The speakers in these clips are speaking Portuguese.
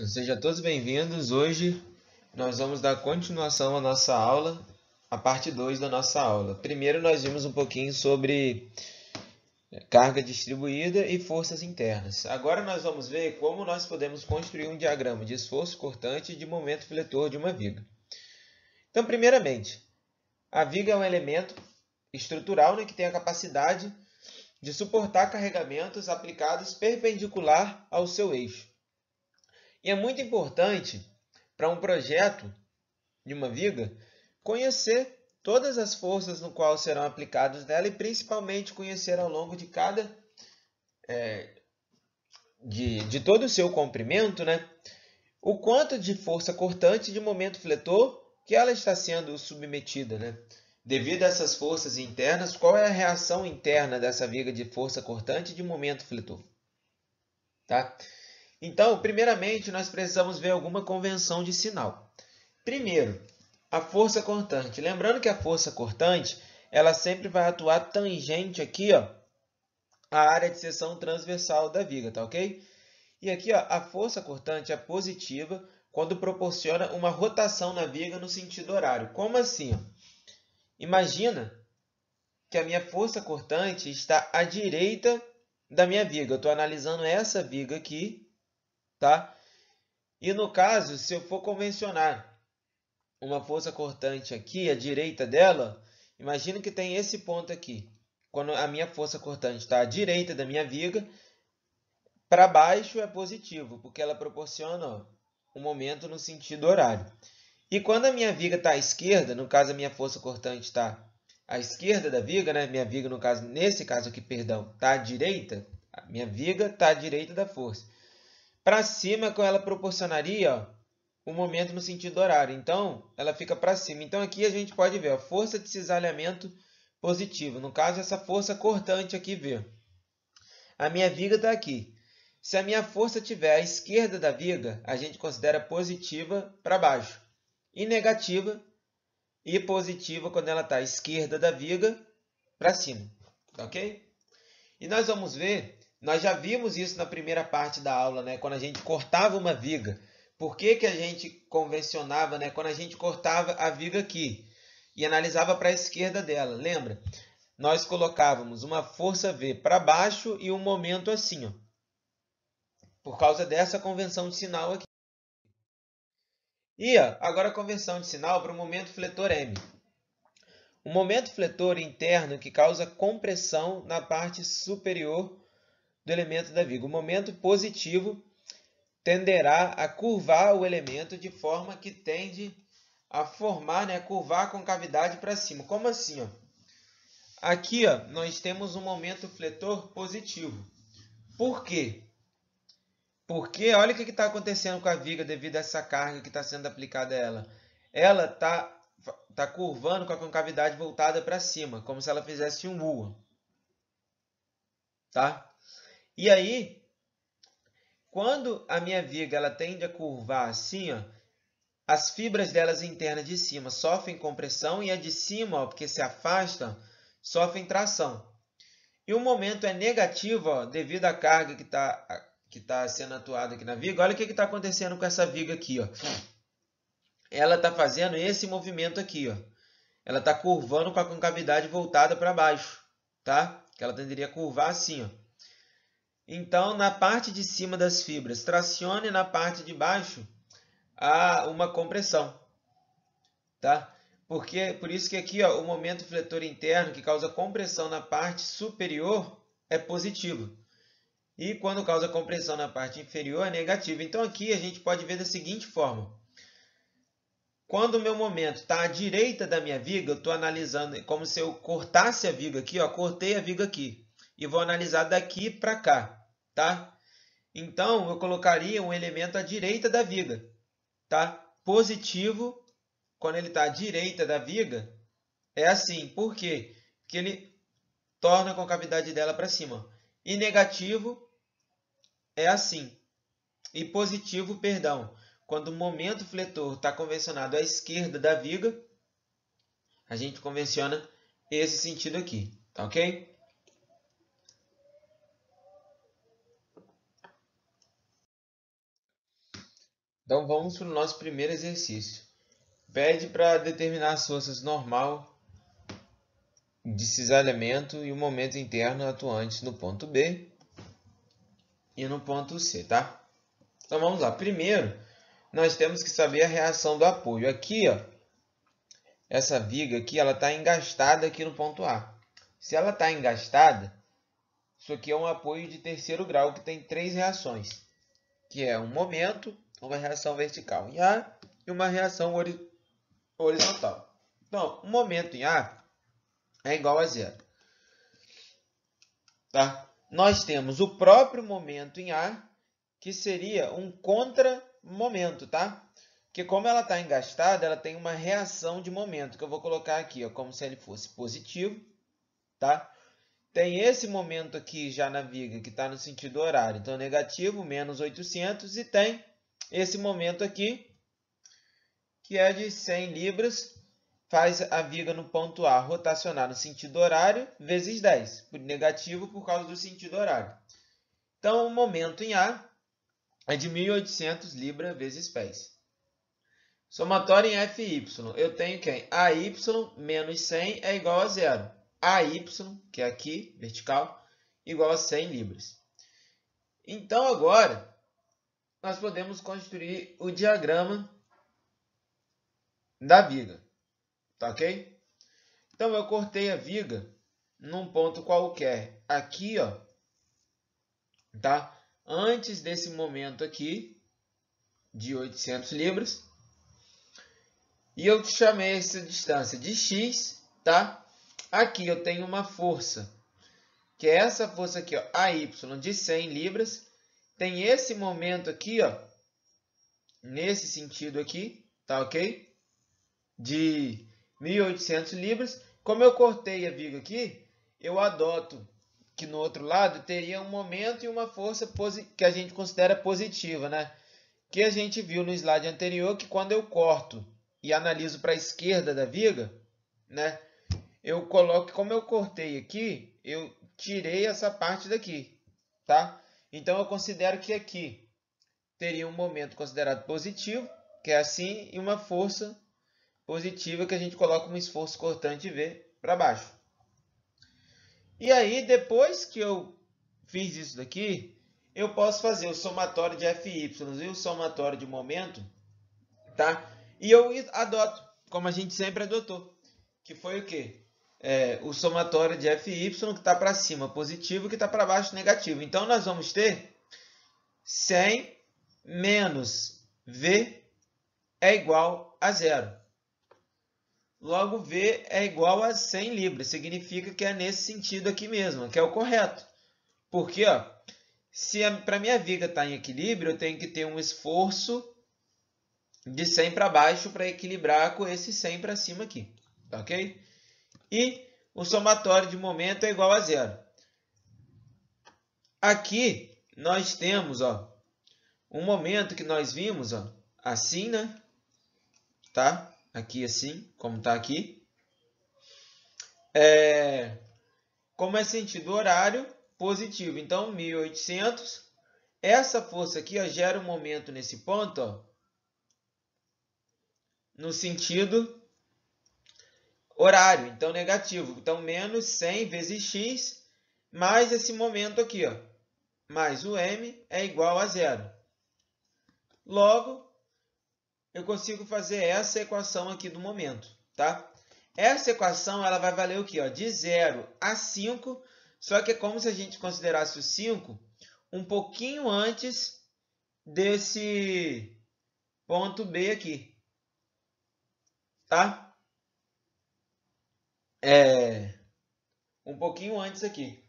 Sejam todos bem-vindos. Hoje nós vamos dar continuação à nossa aula, a parte 2 da nossa aula. Primeiro nós vimos um pouquinho sobre carga distribuída e forças internas. Agora nós vamos ver como nós podemos construir um diagrama de esforço cortante e de momento fletor de uma viga. Então, primeiramente, a viga é um elemento estrutural, que tem a capacidade de suportar carregamentos aplicados perpendicular ao seu eixo. E é muito importante para um projeto de uma viga conhecer todas as forças no qual serão aplicadas nela e principalmente conhecer ao longo de de todo o seu comprimento, o quanto de força cortante de momento fletor que ela está sendo submetida, Devido a essas forças internas, qual é a reação interna dessa viga de força cortante de momento fletor? Tá? Então, primeiramente, nós precisamos ver alguma convenção de sinal. Primeiro, a força cortante. Lembrando que a força cortante, ela sempre vai atuar tangente aqui, ó, à área de seção transversal da viga, tá ok? E aqui, ó, a força cortante é positiva quando proporciona uma rotação na viga no sentido horário. Como assim? Imagina que a minha força cortante está à direita da minha viga. Eu estou analisando essa viga aqui, tá? E no caso, se eu for convencionar uma força cortante aqui, à direita dela, imagina que tem esse ponto aqui. Quando a minha força cortante está à direita da minha viga, para baixo é positivo, porque ela proporciona um momento no sentido horário. E quando a minha viga está à esquerda, no caso a minha força cortante está à esquerda da viga, minha viga no caso, nesse caso aqui, perdão, está à direita, a minha viga está à direita da força. Para cima, ela proporcionaria o momento no sentido horário. Então, ela fica para cima. Então, aqui a gente pode ver a força de cisalhamento positivo. No caso, essa força cortante aqui, V. A minha viga está aqui. Se a minha força estiver à esquerda da viga, a gente considera positiva para baixo. E negativa e positiva quando ela está à esquerda da viga para cima. Ok? E nós vamos ver, nós já vimos isso na primeira parte da aula, quando a gente cortava uma viga. Por que a gente convencionava, quando a gente cortava a viga aqui e analisava para a esquerda dela? Lembra? Nós colocávamos uma força V para baixo e um momento assim, ó, por causa dessa convenção de sinal aqui. E agora a convenção de sinal para o momento fletor M. O momento fletor interno que causa compressão na parte superior do elemento da viga. O momento positivo tenderá a curvar o elemento de forma que tende a formar, a curvar a concavidade para cima. Como assim? Aqui nós temos um momento fletor positivo. Por quê? Porque olha o que está acontecendo com a viga devido a essa carga que está sendo aplicada a ela. Ela está curvando com a concavidade voltada para cima, como se ela fizesse um U. Tá? E aí, quando a minha viga ela tende a curvar assim, as fibras delas internas de cima sofrem compressão e a de cima, porque se afastam, sofrem tração. E o momento é negativo devido à carga que tá sendo atuada aqui na viga. Olha o que está acontecendo com essa viga aqui. Ela está fazendo esse movimento aqui. Ela está curvando com a concavidade voltada para baixo. Tá? Que ela tenderia a curvar assim. Então, na parte de cima das fibras, tracione na parte de baixo há uma compressão. Tá? Por isso que aqui o momento fletor interno que causa compressão na parte superior é positivo. E quando causa compressão na parte inferior é negativo. Então aqui a gente pode ver da seguinte forma. Quando o meu momento está à direita da minha viga, eu estou analisando como se eu cortasse a viga aqui, cortei a viga aqui. E vou analisar daqui para cá. Tá? Então eu colocaria um elemento à direita da viga. Tá? Positivo, quando ele está à direita da viga, é assim. Por quê? Porque ele torna a concavidade dela para cima. E negativo é assim. E positivo, perdão, quando o momento fletor está convencionado à esquerda da viga, a gente convenciona esse sentido aqui. Tá ok? Então vamos para o nosso primeiro exercício. Pede para determinar as forças normal de cisalhamento e o momento interno atuantes no ponto B e no ponto C, tá? Então vamos lá. Primeiro, nós temos que saber a reação do apoio. Aqui, ó, essa viga aqui, ela está engastada aqui no ponto A. Se ela está engastada, isso aqui é um apoio de terceiro grau que tem 3 reações, que é um momento, uma reação vertical em A e uma reação horizontal. Então, o momento em A é igual a zero. Tá? Nós temos o próprio momento em A, que seria um contramomento, tá? Porque como ela está engastada, ela tem uma reação de momento, que eu vou colocar aqui, ó, como se ele fosse positivo, tá? Tem esse momento aqui já na viga, que está no sentido horário, então negativo, menos 800, e tem esse momento aqui, que é de 100 libras, faz a viga no ponto A rotacionar no sentido horário, vezes 10, por negativo por causa do sentido horário. Então, o momento em A é de 1.800 libras vezes pés. Somatório em FY, eu tenho quem? AY menos 100 é igual a zero. AY, que é aqui, vertical, igual a 100 libras. Então, agora, nós podemos construir o diagrama da viga. Tá ok? Então, eu cortei a viga num ponto qualquer. Aqui, ó, tá? Antes desse momento aqui, de 800 libras. E eu chamei essa distância de x, tá? Aqui eu tenho uma força, que é essa força aqui, ó, AY, de 100 libras. Tem esse momento aqui, ó, nesse sentido aqui, tá ok? De 1.800 libras. Como eu cortei a viga aqui, eu adoto que no outro lado teria um momento e uma força que a gente considera positiva, né? Que a gente viu no slide anterior, que quando eu corto e analiso para a esquerda da viga, né? Eu coloco, como eu cortei aqui, eu tirei essa parte daqui, tá? Então, eu considero que aqui teria um momento considerado positivo, que é assim, e uma força positiva que a gente coloca um esforço cortante V para baixo. E aí, depois que eu fiz isso daqui, eu posso fazer o somatório de FY e o somatório de momento, tá? E eu adoto, como a gente sempre adotou, que foi o quê? O somatório de FY, que está para cima positivo e que está para baixo negativo. Então, nós vamos ter 100 menos V é igual a zero. Logo, V é igual a 100 libras. Significa que é nesse sentido aqui mesmo, que é o correto. Porque, ó, se para minha viga estar em equilíbrio, eu tenho que ter um esforço de 100 para baixo para equilibrar com esse 100 para cima aqui. Tá ok? E o somatório de momento é igual a zero. Aqui nós temos, ó, um momento que nós vimos, ó, assim, né? Tá? Aqui assim, como tá aqui. Como é sentido horário, positivo. Então, 1.800. Essa força aqui, ó, gera um momento nesse ponto, ó, no sentido horário. Então, negativo. Então, menos 100 vezes x, mais esse momento aqui, ó, mais o m é igual a zero. Logo, eu consigo fazer essa equação aqui do momento, tá? Essa equação ela vai valer o quê? Ó? De 0 a 5, só que é como se a gente considerasse o 5 um pouquinho antes desse ponto B aqui, tá? Um pouquinho antes aqui.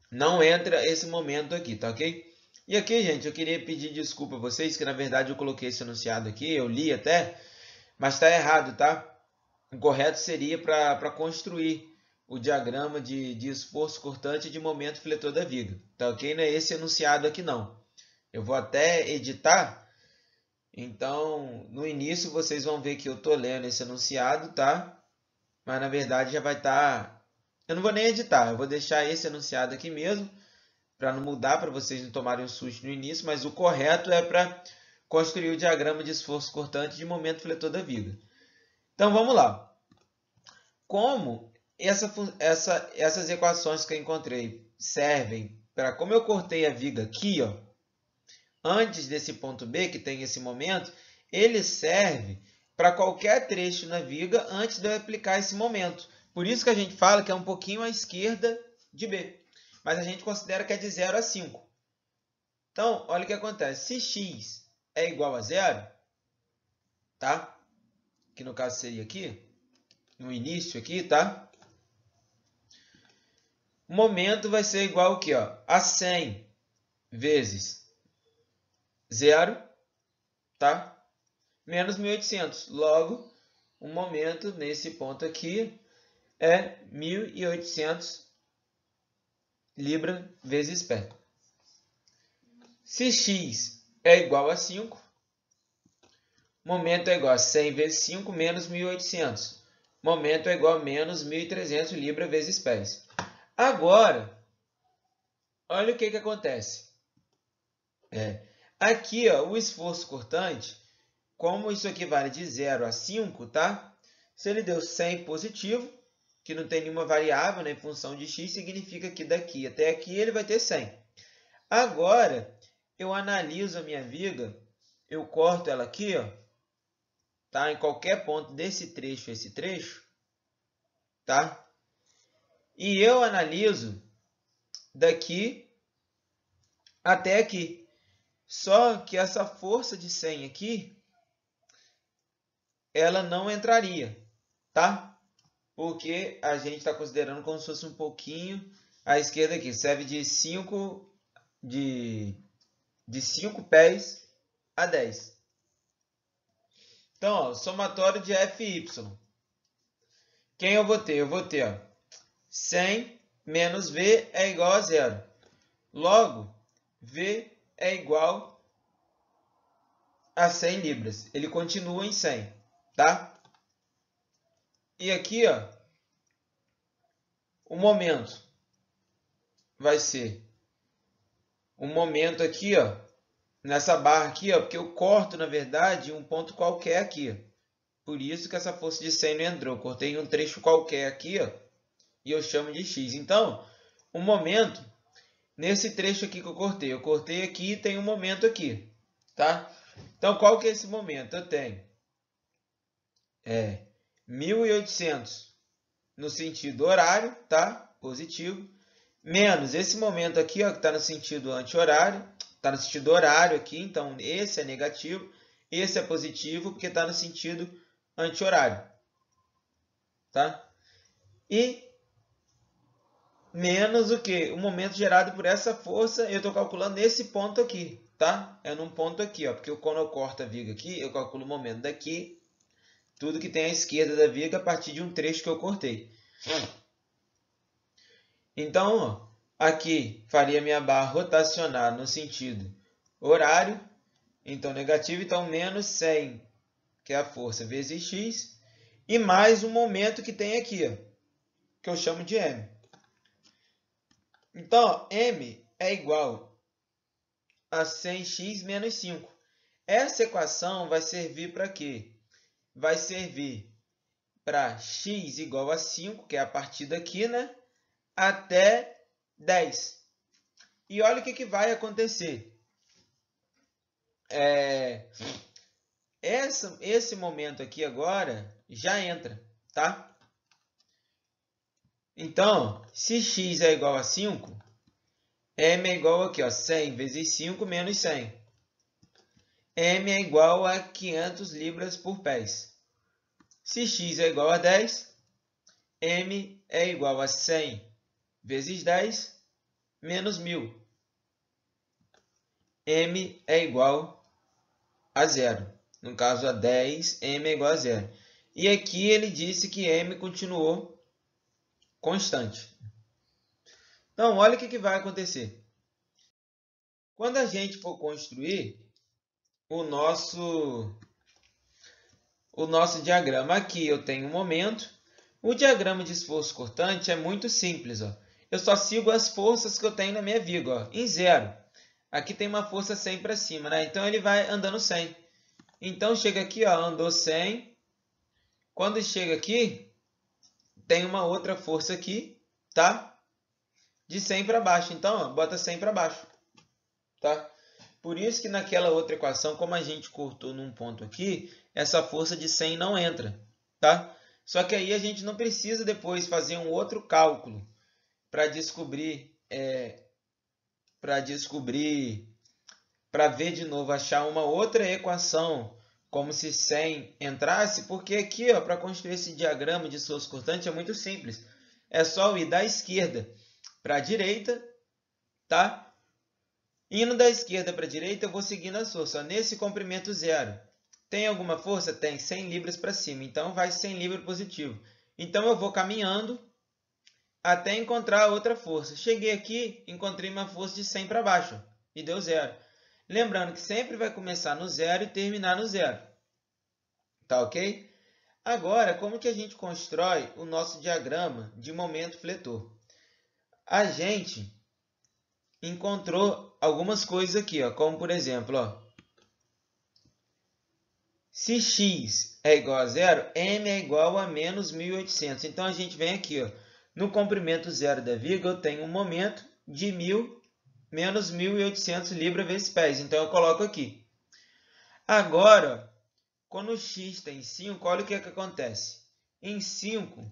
Não entra esse momento aqui, tá ok? E aqui, gente, eu queria pedir desculpa a vocês, que na verdade eu coloquei esse enunciado aqui, eu li até, mas está errado, tá? O correto seria para construir o diagrama de esforço cortante de momento fletor da viga, tá ok? Não é esse enunciado aqui não. Eu vou até editar, então no início vocês vão ver que eu estou lendo esse enunciado, tá? Mas na verdade já vai estar... Eu não vou nem editar, eu vou deixar esse enunciado aqui mesmo, para não mudar, para vocês não tomarem um susto no início, mas o correto é para construir o diagrama de esforço cortante de momento fletor da viga. Então, vamos lá. Como essas equações que eu encontrei servem para como eu cortei a viga aqui, ó, antes desse ponto B, que tem esse momento, ele serve para qualquer trecho na viga antes de eu aplicar esse momento. Por isso que a gente fala que é um pouquinho à esquerda de B. Mas a gente considera que é de 0 a 5. Então, olha o que acontece. Se x é igual a 0, tá? Que no caso seria aqui, no início aqui, tá? O momento vai ser igual aqui, ó, a 100 vezes 0, tá? Menos 1.800. Logo, o momento nesse ponto aqui é 1.800 libra vezes pé. Se x é igual a 5, momento é igual a 100 vezes 5 menos 1.800. Momento é igual a menos 1.300 libra vezes pés. Agora, olha o que acontece. Aqui, ó, o esforço cortante, como isso aqui vale de 0 a 5, tá? Se ele deu 100 positivo, que não tem nenhuma variável, né, em função de x, significa que daqui até aqui ele vai ter 100. Agora, eu analiso a minha viga, eu corto ela aqui, ó, tá? Em qualquer ponto desse trecho, esse trecho, tá? E eu analiso daqui até aqui. Só que essa força de 100 aqui, ela não entraria, tá? Porque a gente está considerando como se fosse um pouquinho à esquerda aqui. Serve de 5 pés a 10. Então, ó, somatório de FY. Quem eu vou ter? Eu vou ter, ó, 100 menos V é igual a 0. Logo, V é igual a 100 libras. Ele continua em 100, tá? E aqui, ó, o momento vai ser um momento aqui, ó, nessa barra aqui, ó, porque eu corto, na verdade, um ponto qualquer aqui, ó. Por isso que essa força de 100 não entrou. Eu cortei um trecho qualquer aqui, ó, e eu chamo de x. Então, o momento, nesse trecho aqui que eu cortei aqui e tem um momento aqui, tá? Então, qual que é esse momento? Eu tenho 1.800 no sentido horário, tá? Positivo, menos esse momento aqui, ó, que está no sentido anti-horário, está no sentido horário aqui, então esse é negativo, esse é positivo, porque está no sentido anti-horário, tá? E menos o quê? O momento gerado por essa força, eu estou calculando nesse ponto aqui, tá? É num ponto aqui, ó, porque quando eu corto a viga aqui, eu calculo o momento daqui, tudo que tem à esquerda da viga a partir de um trecho que eu cortei. Então, ó, aqui faria minha barra rotacionar no sentido horário, então negativo, então menos 100, que é a força, vezes x, e mais um momento que tem aqui, ó, que eu chamo de m. Então, ó, m é igual a 100x menos 5. Essa equação vai servir para quê? Vai servir para x igual a 5, que é a partir daqui, né, até 10. E olha o que vai acontecer. Esse momento aqui agora já entra, tá? Então, se x é igual a 5, m é igual aqui, ó, 100 vezes 5 menos 100. M é igual a 500 libras por pés. Se x é igual a 10, m é igual a 100 vezes 10 menos 1.000. M é igual a 0. No caso, a 10, m é igual a 0. E aqui ele disse que m continuou constante. Então, olha o que vai acontecer. Quando a gente for construir o nosso diagrama, aqui eu tenho um momento. O diagrama de esforço cortante é muito simples, ó. eu só sigo as forças que eu tenho na minha viga, ó, em 0. Aqui tem uma força 100 para cima, né? Então ele vai andando 100. Então chega aqui, ó, andou 100. Quando chega aqui, tem uma outra força aqui, tá? De 100 para baixo. Então, ó, bota 100 para baixo, tá? Por isso que naquela outra equação, como a gente cortou num ponto aqui, essa força de 100 não entra, tá? Só que aí a gente não precisa depois fazer um outro cálculo para para ver de novo, achar uma outra equação, como se 100 entrasse, porque aqui, para construir esse diagrama de esforço cortante é muito simples. É só eu ir da esquerda para a direita, tá? Indo da esquerda para a direita, eu vou seguindo a força. Nesse comprimento 0, tem alguma força? Tem 100 libras para cima, então vai 100 libras positivo. Então eu vou caminhando até encontrar outra força. Cheguei aqui, encontrei uma força de 100 para baixo e deu 0. Lembrando que sempre vai começar no 0 e terminar no 0. Tá ok? Agora, como que a gente constrói o nosso diagrama de momento fletor? A gente encontrou algumas coisas aqui, ó, como por exemplo, ó, se x é igual a 0, m é igual a menos 1.800. Então, a gente vem aqui, ó, no comprimento 0 da viga, eu tenho um momento de menos 1.800 libras vezes pés. Então, eu coloco aqui. Agora, quando o x tem 5, olha o que acontece. Em 5,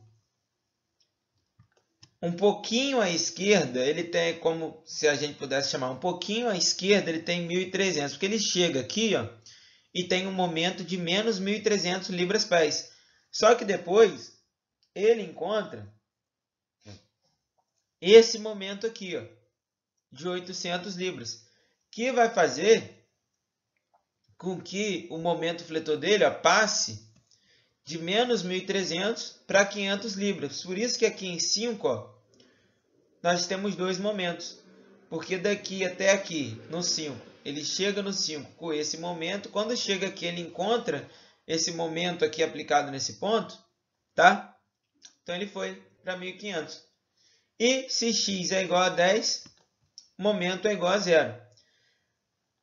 um pouquinho à esquerda, ele tem, como se a gente pudesse chamar, um pouquinho à esquerda, ele tem 1.300. Porque ele chega aqui, ó, e tem um momento de menos 1.300 libras-pés. Só que depois, ele encontra esse momento aqui, ó, de 800 libras, que vai fazer com que o momento fletor dele, ó, passe de menos 1.300 para 500 libras. Por isso que aqui em 5, ó, nós temos dois momentos. Porque daqui até aqui, no 5, ele chega no 5 com esse momento. Quando chega aqui, ele encontra esse momento aqui aplicado nesse ponto, tá? Então, ele foi para 1.500. E se x é igual a 10, momento é igual a 0.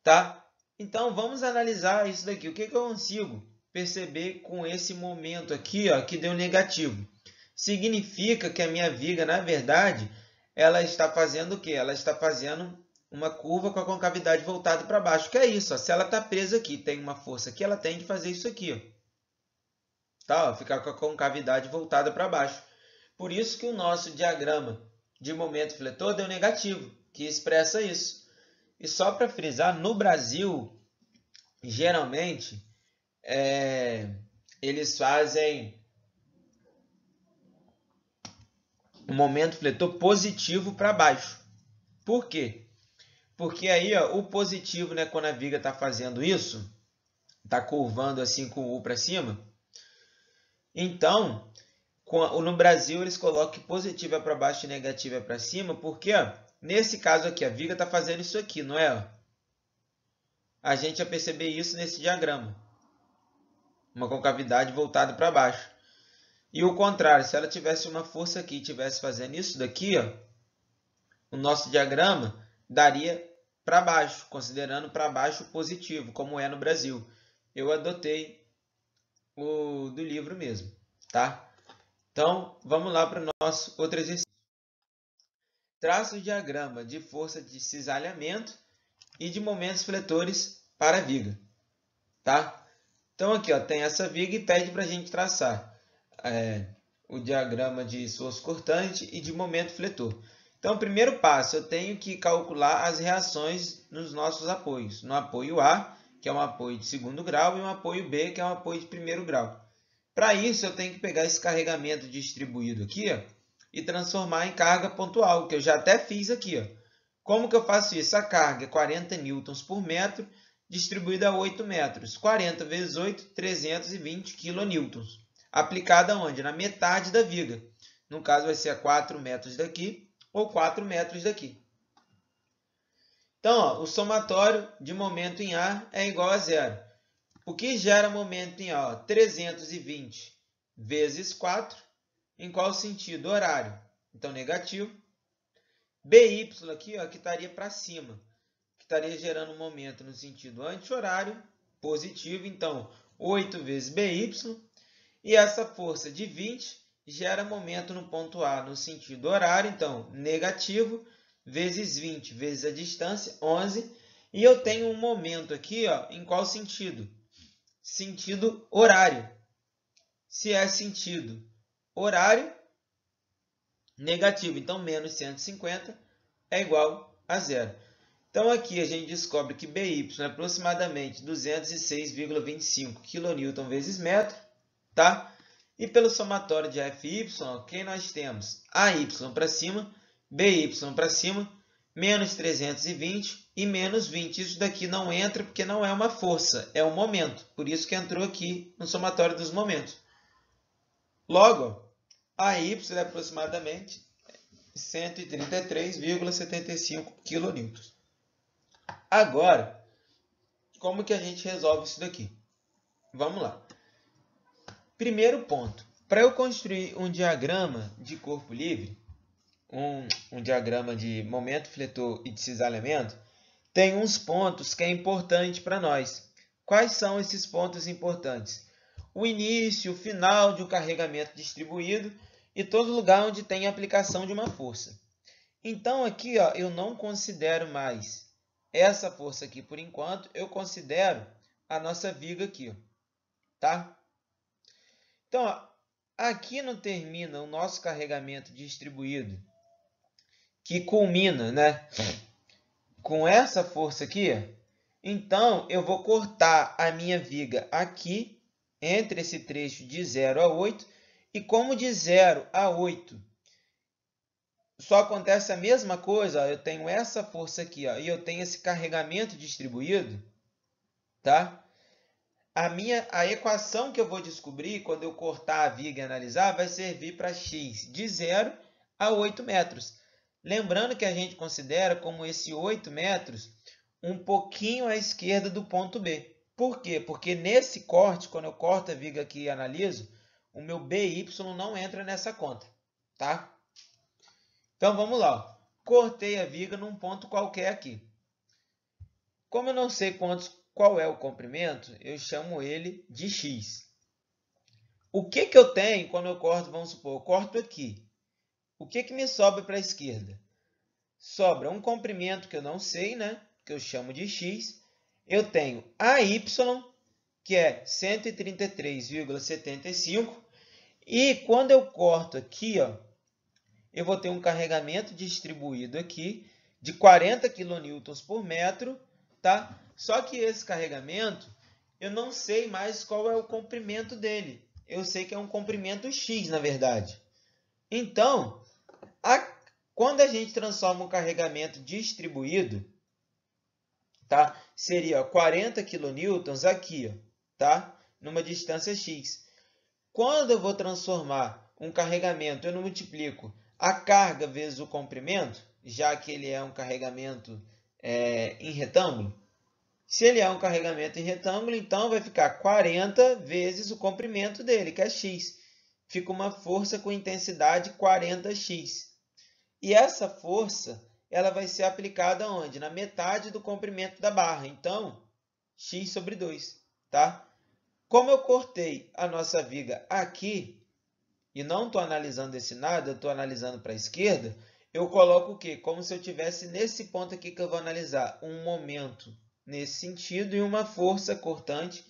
Tá? Então, vamos analisar isso daqui. O que eu consigo perceber com esse momento aqui, ó, que deu negativo? Significa que a minha viga, na verdade, ela está fazendo o quê? Ela está fazendo uma curva com a concavidade voltada para baixo. Que é isso, ó. Se ela está presa aqui, tem uma força aqui, ela tem que fazer isso aqui, ó. Tá? Ó, ficar com a concavidade voltada para baixo. Por isso que o nosso diagrama de momento fletor deu negativo, que expressa isso. E só para frisar, no Brasil, geralmente, eles fazem um momento fletor positivo para baixo. Por quê? Porque aí, ó, o positivo, né, quando a viga está fazendo isso, está curvando assim com o U para cima. Então, no Brasil, eles colocam que positivo é para baixo e negativo é para cima, porque ó, nesse caso aqui, a viga está fazendo isso aqui, não é? Ó? A gente vai perceber isso nesse diagrama. Uma concavidade voltada para baixo. E o contrário, se ela tivesse uma força aqui e estivesse fazendo isso daqui, ó, o nosso diagrama daria para baixo, considerando para baixo positivo, como é no Brasil. Eu adotei o do livro mesmo, tá? Então, vamos lá para o nosso outro exercício. Traça o diagrama de força de cisalhamento e de momentos fletores para a viga, tá? Então, aqui ó, tem essa viga e pede para a gente traçar o diagrama de esforço cortante e de momento fletor. Então, o primeiro passo, eu tenho que calcular as reações nos nossos apoios. No apoio A, que é um apoio de segundo grau, e um apoio B, que é um apoio de primeiro grau. Para isso, eu tenho que pegar esse carregamento distribuído aqui, ó, e transformar em carga pontual, que eu já até fiz aqui. Ó. Como que eu faço isso? A carga é 40 newtons por metro, distribuída a 8 metros. 40 vezes 8, 320 kilonewtons. Aplicada onde? Na metade da viga. No caso, vai ser a 4 metros daqui ou 4 metros daqui. Então, ó, o somatório de momento em A é igual a 0. O que gera momento em A? Ó, 320 vezes 4. Em qual sentido? Horário. Então, negativo. BY aqui, ó, que estaria para cima, que estaria gerando um momento no sentido anti-horário, positivo. Então, 8 vezes BY. E essa força de 20 gera momento no ponto A no sentido horário. Então, negativo vezes 20 vezes a distância, 11. E eu tenho um momento aqui, ó, em qual sentido? Sentido horário. Se é sentido horário, negativo. Então, menos 150 é igual a zero. Então, aqui a gente descobre que BY é aproximadamente 206,25 kN vezes metro, tá? E pelo somatório de FY, quem nós temos? AY para cima, BY para cima, menos 320 e menos 20. Isso daqui não entra porque não é uma força, é um momento. Por isso que entrou aqui no somatório dos momentos. Logo, AY é aproximadamente 133,75 kN. Agora, como que a gente resolve isso daqui? Vamos lá. Primeiro ponto. Para eu construir um diagrama de corpo livre, um diagrama de momento fletor e de cisalhamento, tem uns pontos que é importante para nós. Quais são esses pontos importantes? O início, o final de um carregamento distribuído e todo lugar onde tem aplicação de uma força. Então, aqui ó, eu não considero mais essa força aqui por enquanto, eu considero a nossa viga aqui, ó, tá? Então, ó, aqui não termina o nosso carregamento distribuído, que culmina, né, com essa força aqui. Então, eu vou cortar a minha viga aqui, entre esse trecho de 0 a 8, e como de 0 a 8 só acontece a mesma coisa, ó, eu tenho essa força aqui, ó, e eu tenho esse carregamento distribuído, tá? A equação que eu vou descobrir quando eu cortar a viga e analisar vai servir para x de 0 a 8 metros. Lembrando que a gente considera como esse 8 metros um pouquinho à esquerda do ponto B. Por quê? Porque nesse corte, quando eu corto a viga aqui e analiso, o meu BY não entra nessa conta, tá? Então, vamos lá. Cortei a viga num ponto qualquer aqui. Como eu não sei qual é o comprimento, eu chamo ele de x. O que que eu tenho quando eu corto? Vamos supor, eu corto aqui. O que que me sobra para a esquerda? Sobra um comprimento que eu não sei, né? Que eu chamo de x. Eu tenho AY, que é 133,75. E quando eu corto aqui, ó, eu vou ter um carregamento distribuído aqui de 40 kN por metro, tá? Só que esse carregamento, eu não sei mais qual é o comprimento dele. Eu sei que é um comprimento x, na verdade. Então, quando a gente transforma um carregamento distribuído, tá? Seria 40 kN aqui, ó, tá? Numa distância x. Quando eu vou transformar um carregamento, eu não multiplico a carga vezes o comprimento, já que ele é um carregamento em retângulo. Se ele é um carregamento em retângulo, então vai ficar 40 vezes o comprimento dele, que é x. Fica uma força com intensidade 40x. E essa força ela vai ser aplicada onde? Na metade do comprimento da barra. Então, x sobre 2. Tá? Como eu cortei a nossa viga aqui, e não estou analisando esse nada, eu estou analisando para a esquerda, eu coloco o quê? Como se eu tivesse nesse ponto aqui que eu vou analisar um momento nesse sentido e uma força cortante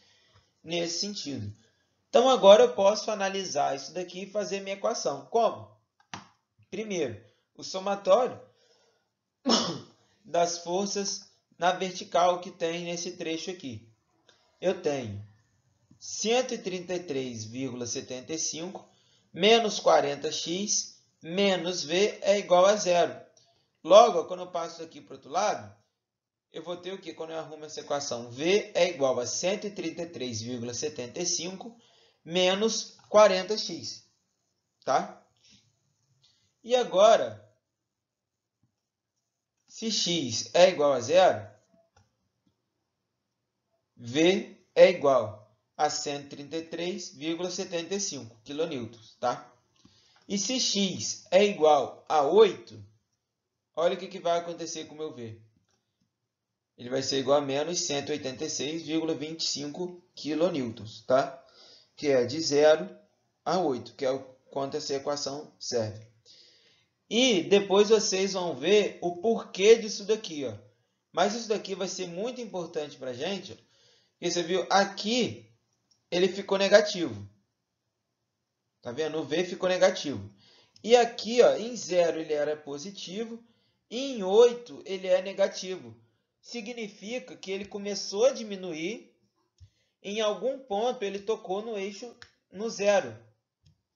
nesse sentido. Então, agora eu posso analisar isso daqui e fazer minha equação. Como? Primeiro, o somatório das forças na vertical que tem nesse trecho aqui. Eu tenho 133,75 menos 40x menos v é igual a zero. Logo, quando eu passo aqui para o outro lado, eu vou ter o quê? Quando eu arrumo essa equação, v é igual a 133,75 menos 40x. Tá? E agora, se x é igual a zero, v é igual a 133,75 kN, tá? E se x é igual a 8, olha o que vai acontecer com o meu V. Ele vai ser igual a menos 186,25 kN, tá? Que é de 0 a 8, que é o quanto essa equação serve. E depois vocês vão ver o porquê disso daqui, ó. Mas isso daqui vai ser muito importante para a gente. Porque você viu, aqui ele ficou negativo. Tá vendo? O V ficou negativo. E aqui, ó, em 0 ele era positivo. E em 8 ele é negativo. Significa que ele começou a diminuir. Em algum ponto ele tocou no eixo no zero.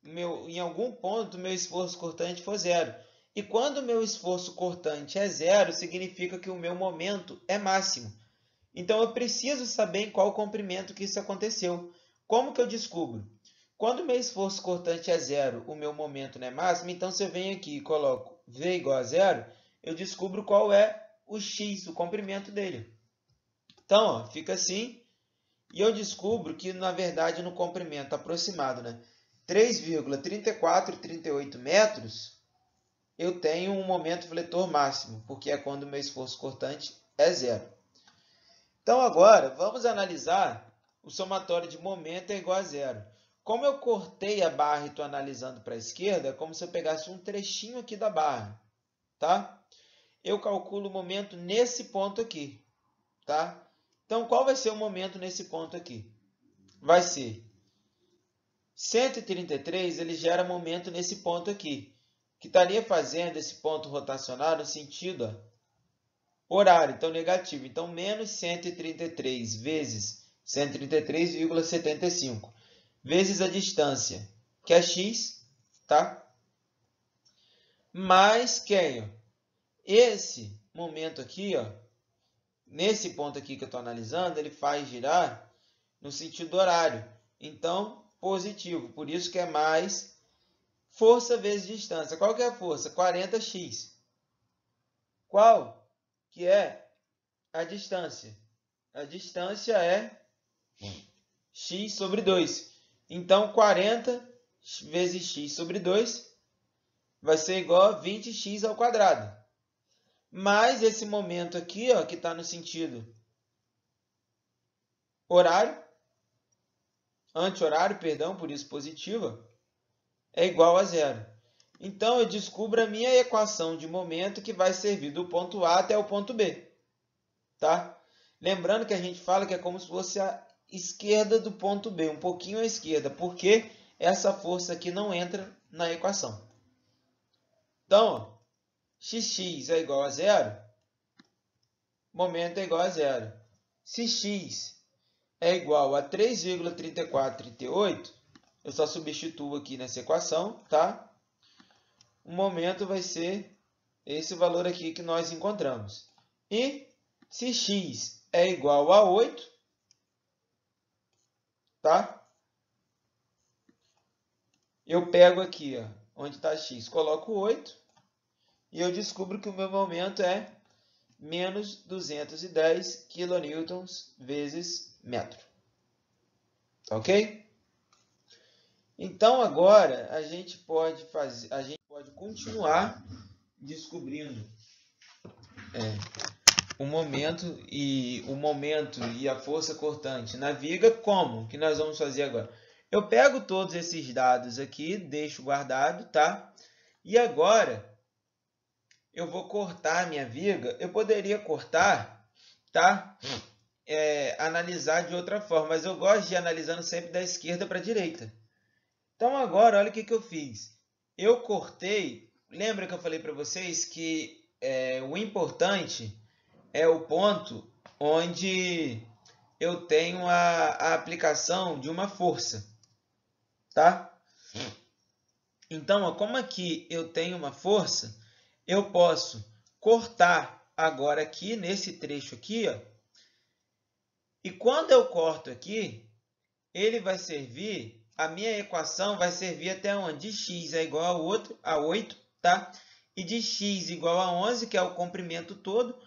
Em algum ponto, meu esforço cortante for zero. E quando o meu esforço cortante é zero, significa que o meu momento é máximo. Então, eu preciso saber em qual comprimento que isso aconteceu. Como que eu descubro? Quando o meu esforço cortante é zero, o meu momento não é máximo, então se eu venho aqui e coloco V igual a zero, eu descubro qual é o X, o comprimento dele. Então, ó, fica assim. E eu descubro que, na verdade, no comprimento aproximado, né, 3,3438 metros, eu tenho um momento fletor máximo, porque é quando o meu esforço cortante é zero. Então, agora, vamos analisar o somatório de momento é igual a zero. Como eu cortei a barra e estou analisando para a esquerda, é como se eu pegasse um trechinho aqui da barra, tá? Eu calculo o momento nesse ponto aqui, tá? Então, qual vai ser o momento nesse ponto aqui? Vai ser 133, ele gera momento nesse ponto aqui, que estaria fazendo esse ponto rotacionar no sentido horário, então negativo. Então, menos 133 vezes 133,75 vezes a distância, que é x, tá? Mais quem? Esse momento aqui, ó, nesse ponto aqui que eu estou analisando, ele faz girar no sentido horário. Então, positivo. Por isso que é mais força vezes distância. Qual que é a força? 40x. Qual que é a distância? A distância é x sobre 2. Então, 40 vezes x sobre 2 vai ser igual a 20x ao quadrado. Mais esse momento aqui, ó, que está no sentido horário, anti-horário, perdão, por isso positiva, é igual a zero. Então, eu descubro a minha equação de momento que vai servir do ponto A até o ponto B. Tá? Lembrando que a gente fala que é como se fosse a esquerda do ponto B, um pouquinho à esquerda, porque essa força aqui não entra na equação. Então, ó, xx é igual a zero, momento é igual a zero. Se x é igual a 3,3438, eu só substituo aqui nessa equação, tá? O momento vai ser esse valor aqui que nós encontramos. E se x é igual a 8, tá? Eu pego aqui, ó, onde está x, coloco 8 e eu descubro que o meu momento é menos 210 kN vezes metro. Ok? Então, agora, a gente pode continuar descobrindo o momento e a força cortante na viga. Como que nós vamos fazer agora? Eu pego todos esses dados aqui, deixo guardado, tá? E agora eu vou cortar a minha viga. Eu poderia cortar, tá? Analisar de outra forma, mas eu gosto de ir analisando sempre da esquerda para a direita. Então agora, olha o que eu fiz. Eu cortei, lembra que eu falei para vocês que o importante é o ponto onde eu tenho a aplicação de uma força, tá? Então, ó, como aqui eu tenho uma força, eu posso cortar agora aqui, nesse trecho aqui, ó, e quando eu corto aqui, ele vai servir, a minha equação vai servir até onde? De x é igual a 8, tá? E de x igual a 11, que é o comprimento todo.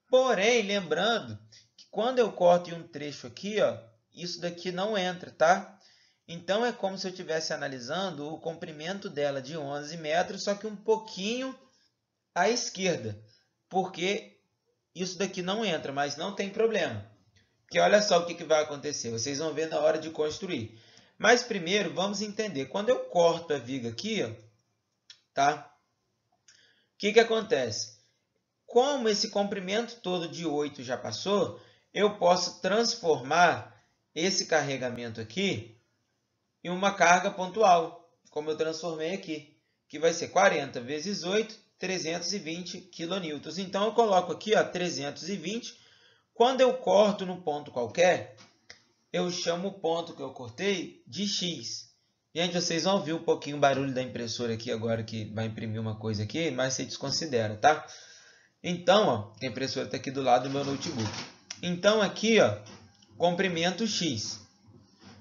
Porém, lembrando que quando eu corto em um trecho aqui, ó, isso daqui não entra, tá? Então, é como se eu estivesse analisando o comprimento dela de 11 metros, só que um pouquinho à esquerda, porque isso daqui não entra, mas não tem problema. Porque olha só o que vai acontecer, vocês vão ver na hora de construir. Mas primeiro, vamos entender. Quando eu corto a viga aqui, ó, tá? O que acontece? Como esse comprimento todo de 8 já passou, eu posso transformar esse carregamento aqui em uma carga pontual, como eu transformei aqui, que vai ser 40 vezes 8, 320 kN. Então, eu coloco aqui, ó, 320. Quando eu corto no ponto qualquer, eu chamo o ponto que eu cortei de X. Gente, vocês vão ouvir um pouquinho o barulho da impressora aqui agora, que vai imprimir uma coisa aqui, mas você desconsidera, tá? Então, ó, a impressora está aqui do lado do meu notebook. Então, aqui, ó, comprimento X.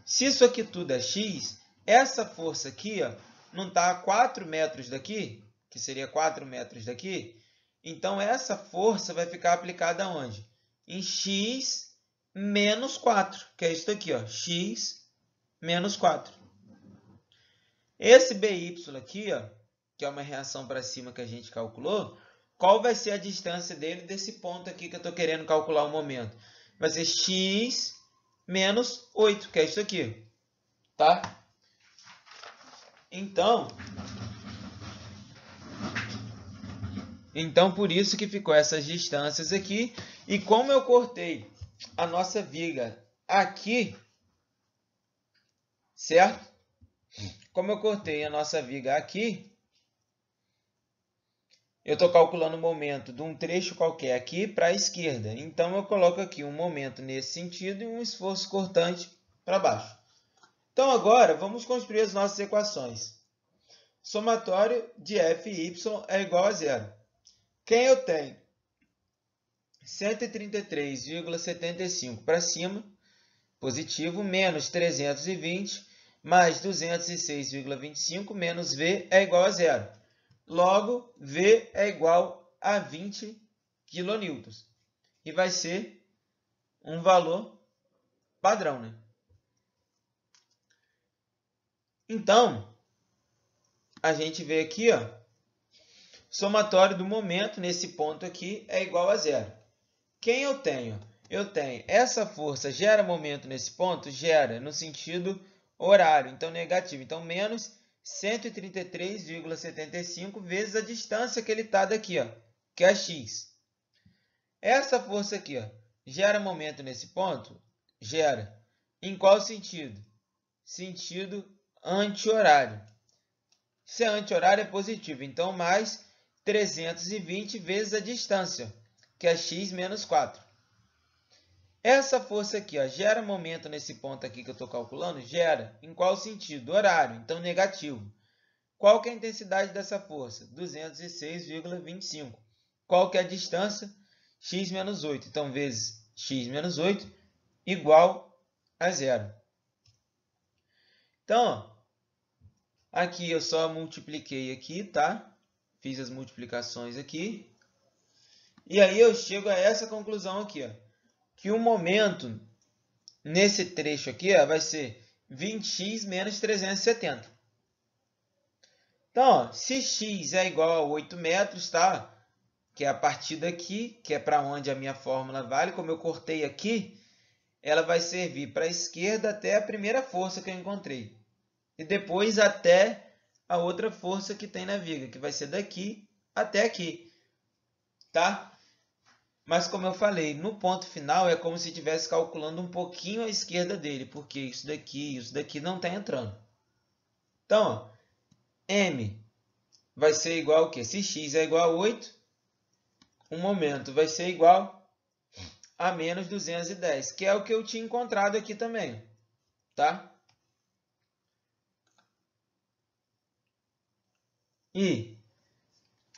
Se isso aqui tudo é X, essa força aqui, ó, não está a 4 metros daqui, que seria 4 metros daqui, então essa força vai ficar aplicada onde? Em X menos 4, que é isso aqui, ó, X menos 4. Esse BY aqui, ó, que é uma reação para cima que a gente calculou, qual vai ser a distância dele desse ponto aqui que eu estou querendo calcular o momento? Vai ser X menos 8, que é isso aqui, tá? Então, por isso que ficou essas distâncias aqui. E como eu cortei a nossa viga aqui, certo? Como eu cortei a nossa viga aqui, eu estou calculando o momento de um trecho qualquer aqui para a esquerda. Então, eu coloco aqui um momento nesse sentido e um esforço cortante para baixo. Então, agora, vamos construir as nossas equações. Somatório de f e y é igual a zero. Quem eu tenho? 133,75 para cima, positivo, menos 320, mais 206,25, menos v é igual a zero. Logo, V é igual a 20 kN. E vai ser um valor padrão, né? Então, a gente vê aqui, ó, somatório do momento nesse ponto aqui é igual a zero. Quem eu tenho? Eu tenho essa força gera momento nesse ponto? Gera, no sentido horário, então negativo. Então, menos 133,75 vezes a distância que ele está daqui, ó, que é x. Essa força aqui, ó, gera momento nesse ponto? Gera. Em qual sentido? Sentido anti-horário. Se é anti-horário, é positivo. Então, mais 320 vezes a distância, que é x menos 4. Essa força aqui, ó, gera momento nesse ponto aqui que eu estou calculando? Gera. Em qual sentido? Horário. Então, negativo. Qual que é a intensidade dessa força? 206,25. Qual que é a distância? X menos 8. Então, vezes x menos 8 igual a zero. Então, ó, aqui eu só multipliquei aqui, tá? Fiz as multiplicações aqui. E aí eu chego a essa conclusão aqui, ó, que o momento nesse trecho aqui, ó, vai ser 20x menos 370. Então, ó, se x é igual a 8 metros, tá? Que é a partir daqui, que é para onde a minha fórmula vale, como eu cortei aqui, ela vai servir para a esquerda até a primeira força que eu encontrei. E depois até a outra força que tem na viga, que vai ser daqui até aqui. Tá? Mas como eu falei, no ponto final é como se estivesse calculando um pouquinho à esquerda dele, porque isso daqui não está entrando. Então, ó, M vai ser igual ao quê? Se x é igual a 8, o momento vai ser igual a menos 210, que é o que eu tinha encontrado aqui também, tá? E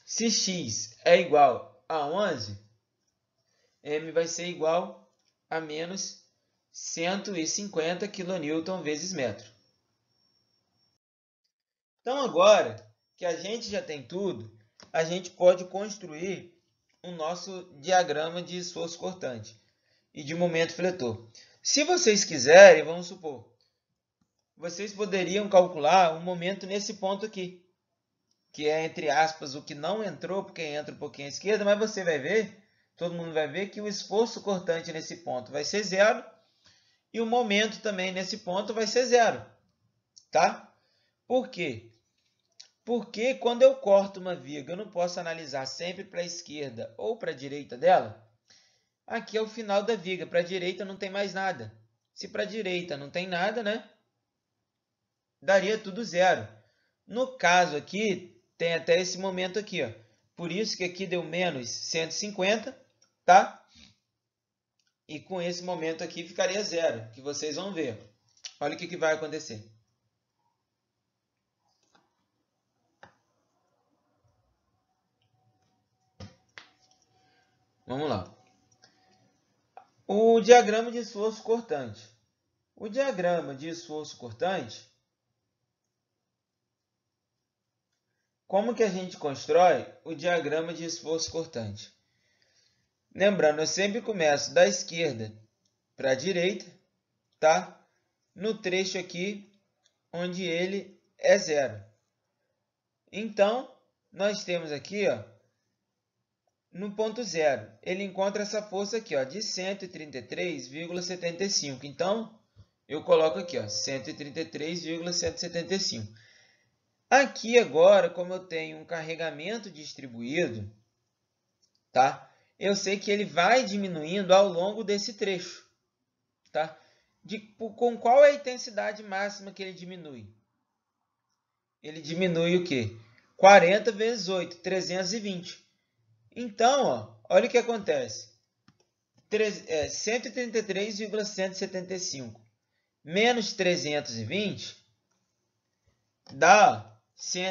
se x é igual a 11, M vai ser igual a menos 150 kN vezes metro. Então, agora que a gente já tem tudo, a gente pode construir o nosso diagrama de esforço cortante e de momento fletor. Se vocês quiserem, vamos supor, vocês poderiam calcular um momento nesse ponto aqui, que é, entre aspas, o que não entrou, porque entra um pouquinho à esquerda, mas você vai ver, todo mundo vai ver que o esforço cortante nesse ponto vai ser zero e o momento também nesse ponto vai ser zero, tá? Por quê? Porque quando eu corto uma viga, eu não posso analisar sempre para a esquerda ou para a direita dela. Aqui é o final da viga, para a direita não tem mais nada. Se para a direita não tem nada, né? Daria tudo zero. No caso aqui, tem até esse momento aqui, ó. Por isso que aqui deu menos 150, tá? E com esse momento aqui ficaria zero, que vocês vão ver. Olha o que vai acontecer. Vamos lá. O diagrama de esforço cortante. O diagrama de esforço cortante, como que a gente constrói o diagrama de esforço cortante? Lembrando, eu sempre começo da esquerda para a direita, tá? No trecho aqui, onde ele é zero. Então, nós temos aqui, ó, no ponto zero, ele encontra essa força aqui, ó, de 133,75. Então, eu coloco aqui, ó, 133,175. Aqui agora, como eu tenho um carregamento distribuído, tá? Eu sei que ele vai diminuindo ao longo desse trecho, tá? Com qual é a intensidade máxima que ele diminui? Ele diminui o quê? 40 vezes 8, 320. Então, ó, olha o que acontece. 133,175 menos 320 dá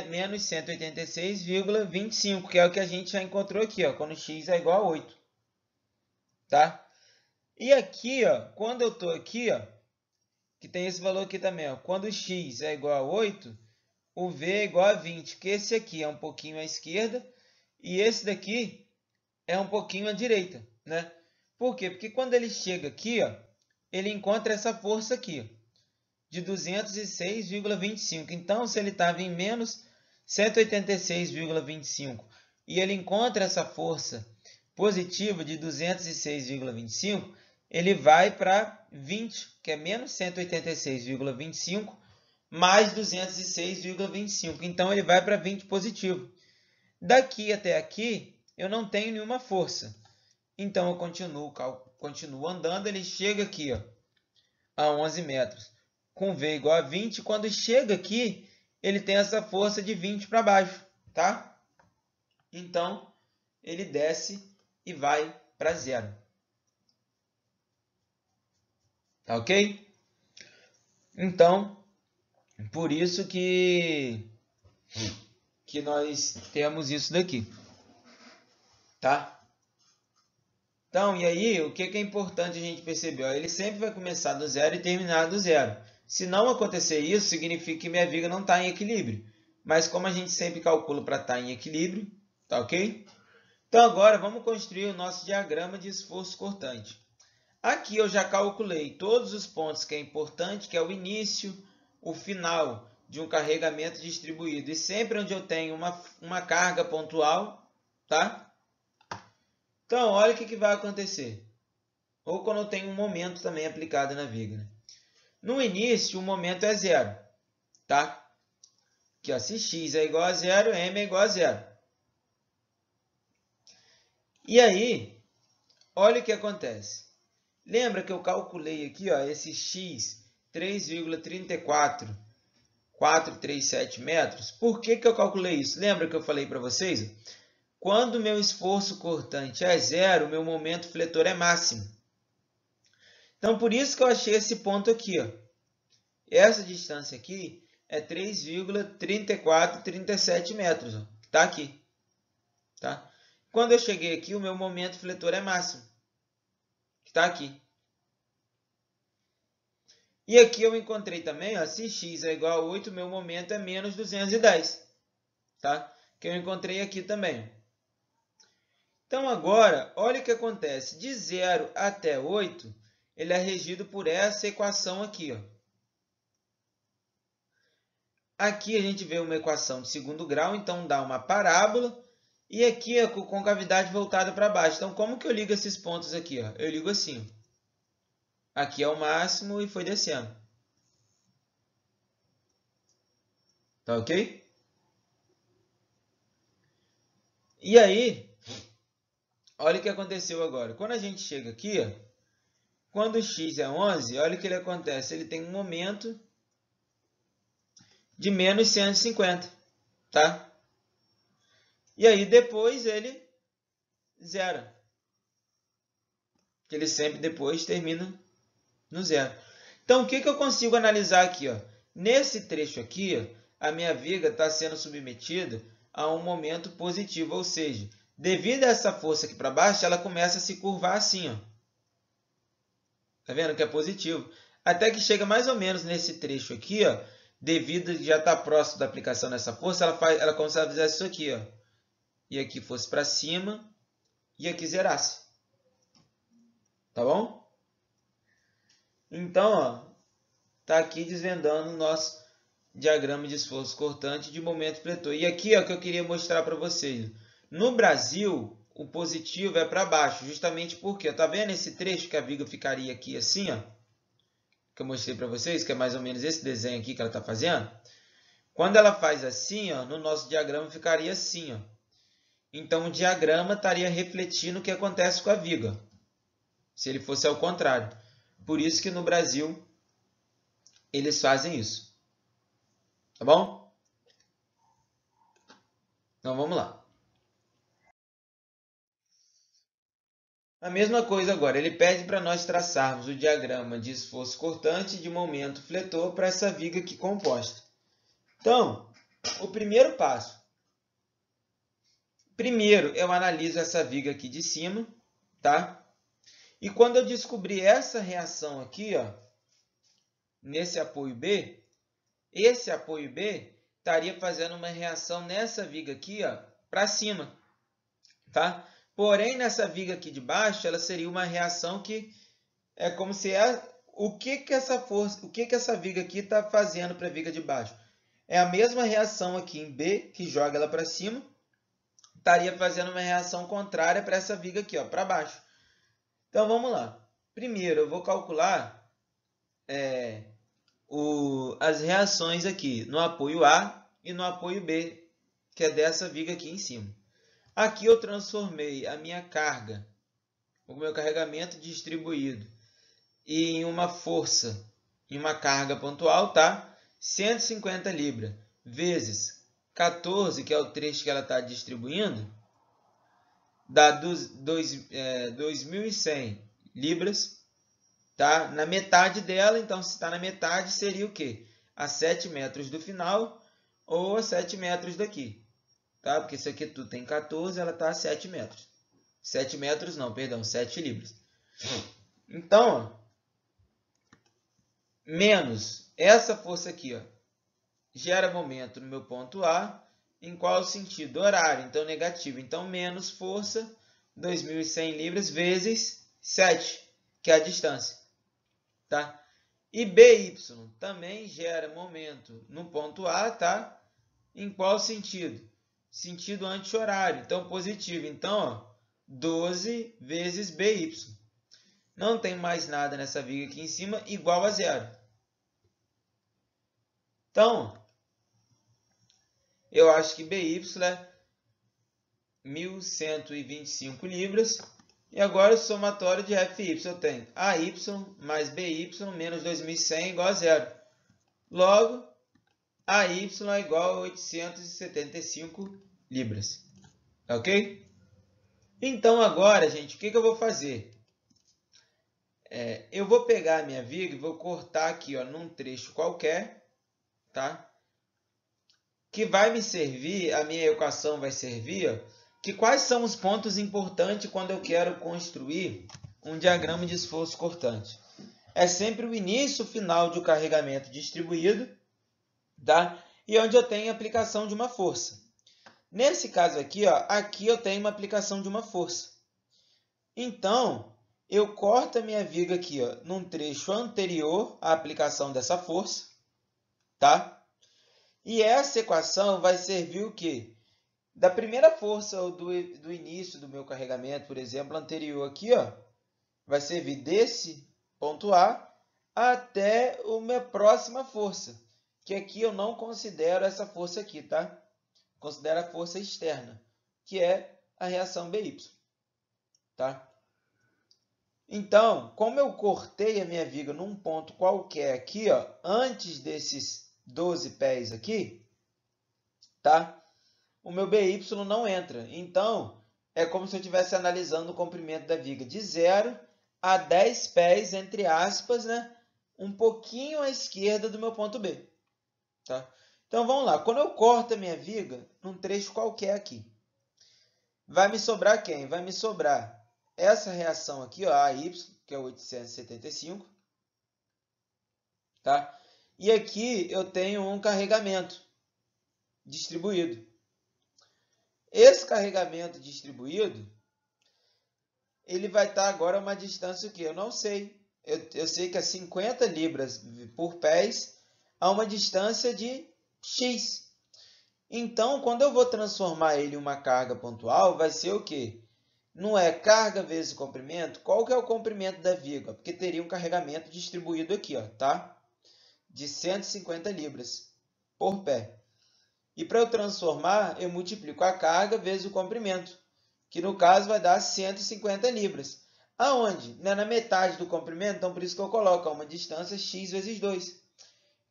menos 186,25, que é o que a gente já encontrou aqui, ó, quando x é igual a 8. Tá? E aqui, ó, quando eu estou aqui, ó, que tem esse valor aqui também, ó, quando x é igual a 8, o v é igual a 20, que esse aqui é um pouquinho à esquerda e esse daqui é um pouquinho à direita, né? Por quê? Porque quando ele chega aqui, ó, ele encontra essa força aqui, ó, de 206,25. Então, se ele estava em menos 186,25 e ele encontra essa força positiva de 206,25, ele vai para 20, que é menos 186,25 mais 206,25. Então, ele vai para 20 positivo. Daqui até aqui, eu não tenho nenhuma força. Então, eu continuo andando, ele chega aqui, ó, a 11 metros. Com V igual a 20, quando chega aqui, ele tem essa força de 20 para baixo, tá? Então, ele desce e vai para zero. Tá ok? Então, por isso que nós temos isso daqui, tá? Então, e aí, o que é importante a gente perceber? Ó, ele sempre vai começar do zero e terminar do zero. Se não acontecer isso, significa que minha viga não está em equilíbrio. Mas como a gente sempre calcula para estar em equilíbrio, tá ok? Então, agora vamos construir o nosso diagrama de esforço cortante. Aqui eu já calculei todos os pontos que é importante, que é o início, o final de um carregamento distribuído. E sempre onde eu tenho uma carga pontual, tá? Então, olha o que vai acontecer. Ou quando eu tenho um momento também aplicado na viga, né? No início, o momento é zero, tá? Aqui, ó, se x é igual a zero, m é igual a zero. E aí, olha o que acontece. Lembra que eu calculei aqui, ó, esse x 3,34437 metros? Por que eu calculei isso? Lembra que eu falei para vocês? Quando o meu esforço cortante é zero, o meu momento fletor é máximo. Então, por isso que eu achei esse ponto aqui, ó. Essa distância aqui é 3,3437 metros, ó, que está aqui. Tá? Quando eu cheguei aqui, o meu momento fletor é máximo, que está aqui. E aqui eu encontrei também, ó, se x é igual a 8, o meu momento é menos 210. Tá? Que eu encontrei aqui também. Então, agora, olha o que acontece. De 0 até 8, ele é regido por essa equação aqui, ó. Aqui a gente vê uma equação de segundo grau, então dá uma parábola. E aqui é com concavidade voltada para baixo. Então, como que eu ligo esses pontos aqui? Ó? Eu ligo assim. Aqui é o máximo e foi descendo. Tá ok? E aí, olha o que aconteceu agora. Quando a gente chega aqui, ó, quando o x é 11, olha o que ele acontece. Ele tem um momento de menos 150, tá? E aí depois ele zera. Ele sempre depois termina no zero. Então, o que eu consigo analisar aqui? Ó? Nesse trecho aqui, ó, a minha viga está sendo submetida a um momento positivo, ou seja, devido a essa força aqui para baixo, ela começa a se curvar assim. Ó. Tá vendo que é positivo? Até que chega mais ou menos nesse trecho aqui, ó, devido a já estar próximo da aplicação dessa força, ela começa a fazer isso aqui. Ó. E aqui fosse para cima e aqui zerasse. Tá bom? Então, ó, tá aqui desvendando o nosso diagrama de esforço cortante de momento fletor. E aqui é o que eu queria mostrar para vocês. No Brasil, o positivo é para baixo, justamente porque, tá vendo esse trecho que a viga ficaria aqui assim, ó, que eu mostrei para vocês, que é mais ou menos esse desenho aqui que ela está fazendo? Quando ela faz assim, ó, no nosso diagrama ficaria assim, ó. Então, o diagrama estaria refletindo o que acontece com a viga, se ele fosse ao contrário. Por isso que no Brasil eles fazem isso. Tá bom? Então, vamos lá. A mesma coisa agora, ele pede para nós traçarmos o diagrama de esforço cortante de momento fletor para essa viga aqui composta. Então, o primeiro passo. Primeiro, eu analiso essa viga aqui de cima, tá? E quando eu descobrir essa reação aqui, ó, nesse apoio B, esse apoio B estaria fazendo uma reação nessa viga aqui, ó, para cima, tá? Porém, nessa viga aqui de baixo, ela seria uma reação que é como se o que essa força, o que essa viga aqui está fazendo para a viga de baixo? É a mesma reação aqui em B, que joga ela para cima, estaria fazendo uma reação contrária para essa viga aqui, ó, para baixo. Então, vamos lá. Primeiro, eu vou calcular as reações aqui no apoio A e no apoio B, que é dessa viga aqui em cima. Aqui eu transformei a minha carga, o meu carregamento distribuído, em uma força, em uma carga pontual, tá? 150 libras vezes 14, que é o trecho que ela está distribuindo, dá 2.100 libras, tá? Na metade dela, então, se está na metade, seria o quê? A 7 metros do final ou a 7 metros daqui, tá? Porque isso aqui tudo tem 14, ela está a 7 metros. 7 metros não, perdão, 7 libras. Então, ó, menos essa força aqui, ó, gera momento no meu ponto A, em qual sentido? Horário, então negativo. Então, menos força, 2.100 libras, vezes 7, que é a distância. Tá? E BY também gera momento no ponto A, tá? Em qual sentido? Sentido anti-horário, então positivo. Então, ó, 12 vezes BY. Não tem mais nada nessa viga aqui em cima, igual a zero. Então, eu acho que BY é 1.125 libras. E agora o somatório de FY eu tenho AY mais BY menos 2.100 igual a zero. Logo, AY é igual a 875 libras. Ok? Então agora, gente, o que eu vou fazer? Eu vou pegar a minha viga e vou cortar aqui, ó, num trecho qualquer, tá? Que vai me servir, a minha equação vai servir, ó, que quais são os pontos importantes quando eu quero construir um diagrama de esforço cortante. É sempre o início e o final de um carregamento distribuído, tá? E onde eu tenho a aplicação de uma força. Nesse caso aqui, ó, aqui eu tenho uma aplicação de uma força. Então, eu corto a minha viga aqui, ó, num trecho anterior à aplicação dessa força, tá? E essa equação vai servir o quê? Da primeira força ou do início do meu carregamento, por exemplo, anterior aqui, ó, vai servir desse ponto A até a minha próxima força, que aqui eu não considero essa força aqui, tá? Considero a força externa, que é a reação BY, tá? Então, como eu cortei a minha viga num ponto qualquer aqui, ó, antes desses 12 pés aqui, tá? O meu BY não entra. Então, é como se eu estivesse analisando o comprimento da viga de 0 a 10 pés, entre aspas, né? Um pouquinho à esquerda do meu ponto B. Tá? Então, vamos lá. Quando eu corto a minha viga num trecho qualquer aqui, vai me sobrar quem? Vai me sobrar essa reação aqui, ó, AY, que é 875. Tá? E aqui eu tenho um carregamento distribuído. Esse carregamento distribuído, ele vai estar agora a uma distância que eu não sei. Eu sei que é 50 libras por pés a uma distância de x. Então, quando eu vou transformar ele em uma carga pontual, vai ser o quê? Não é carga vezes comprimento? Qual que é o comprimento da viga? Porque teria um carregamento distribuído aqui, ó, tá? De 150 libras por pé. E para eu transformar, eu multiplico a carga vezes o comprimento, que no caso vai dar 150 libras. Aonde? Na metade do comprimento, então por isso que eu coloco uma distância x vezes 2.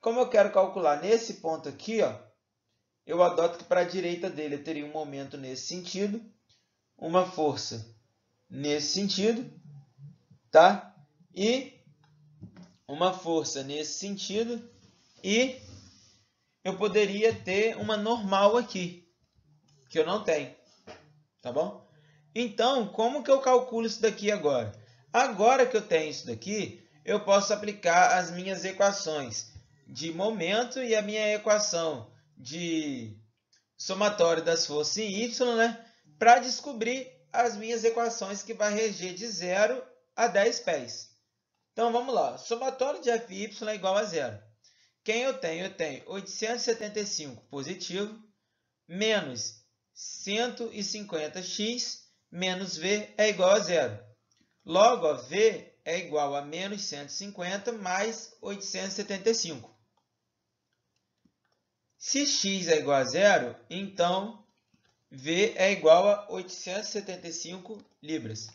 Como eu quero calcular nesse ponto aqui, ó, eu adoto que para a direita dele eu teria um momento nesse sentido, uma força nesse sentido, tá? E uma força nesse sentido, e eu poderia ter uma normal aqui, que eu não tenho, tá bom? Então, como que eu calculo isso daqui agora? Agora que eu tenho isso daqui, eu posso aplicar as minhas equações de momento e a minha equação de somatório das forças em y, né? Para descobrir as minhas equações que vai reger de 0 a 10 pés. Então, vamos lá. Somatório de Fy é igual a 0. Quem eu tenho? Eu tenho 875 positivo menos 150x menos V é igual a 0. Logo, ó, V é igual a menos 150 mais 875. Se x é igual a 0, então V é igual a 875 libras.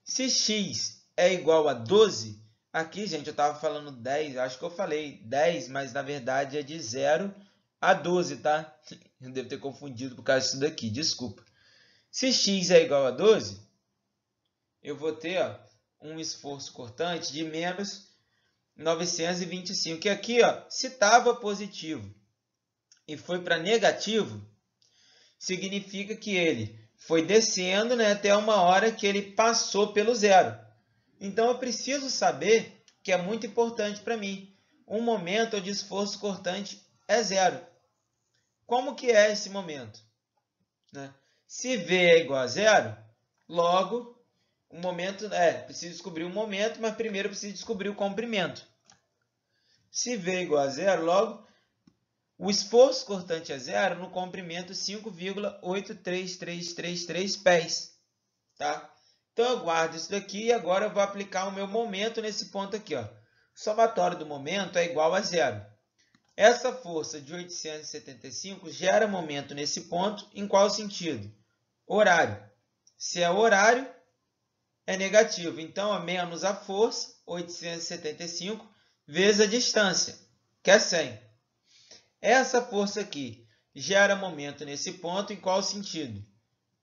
Se x é igual a 12, aqui, gente, eu estava falando 10, acho que eu falei 10, mas na verdade é de 0 a 12, tá? Eu devo ter confundido por causa disso daqui, desculpa. Se x é igual a 12, eu vou ter, ó, um esforço cortante de menos 925, que aqui, ó, se estava positivo e foi para negativo, significa que ele foi descendo, né, até uma hora que ele passou pelo zero. Então, eu preciso saber, que é muito importante para mim, um momento onde o esforço cortante é zero. Como que é esse momento? Né? Se V é igual a zero, logo, o momento preciso descobrir o momento, mas primeiro eu preciso descobrir o comprimento. Se V é igual a zero, logo, o esforço cortante é zero no comprimento 5,83333 pés. Tá? Então, eu guardo isso daqui e agora eu vou aplicar o meu momento nesse ponto aqui. Ó. O somatório do momento é igual a zero. Essa força de 875 gera momento nesse ponto em qual sentido? Horário. Se é horário, é negativo. Então, é menos a força, 875, vezes a distância, que é 100. Essa força aqui gera momento nesse ponto em qual sentido?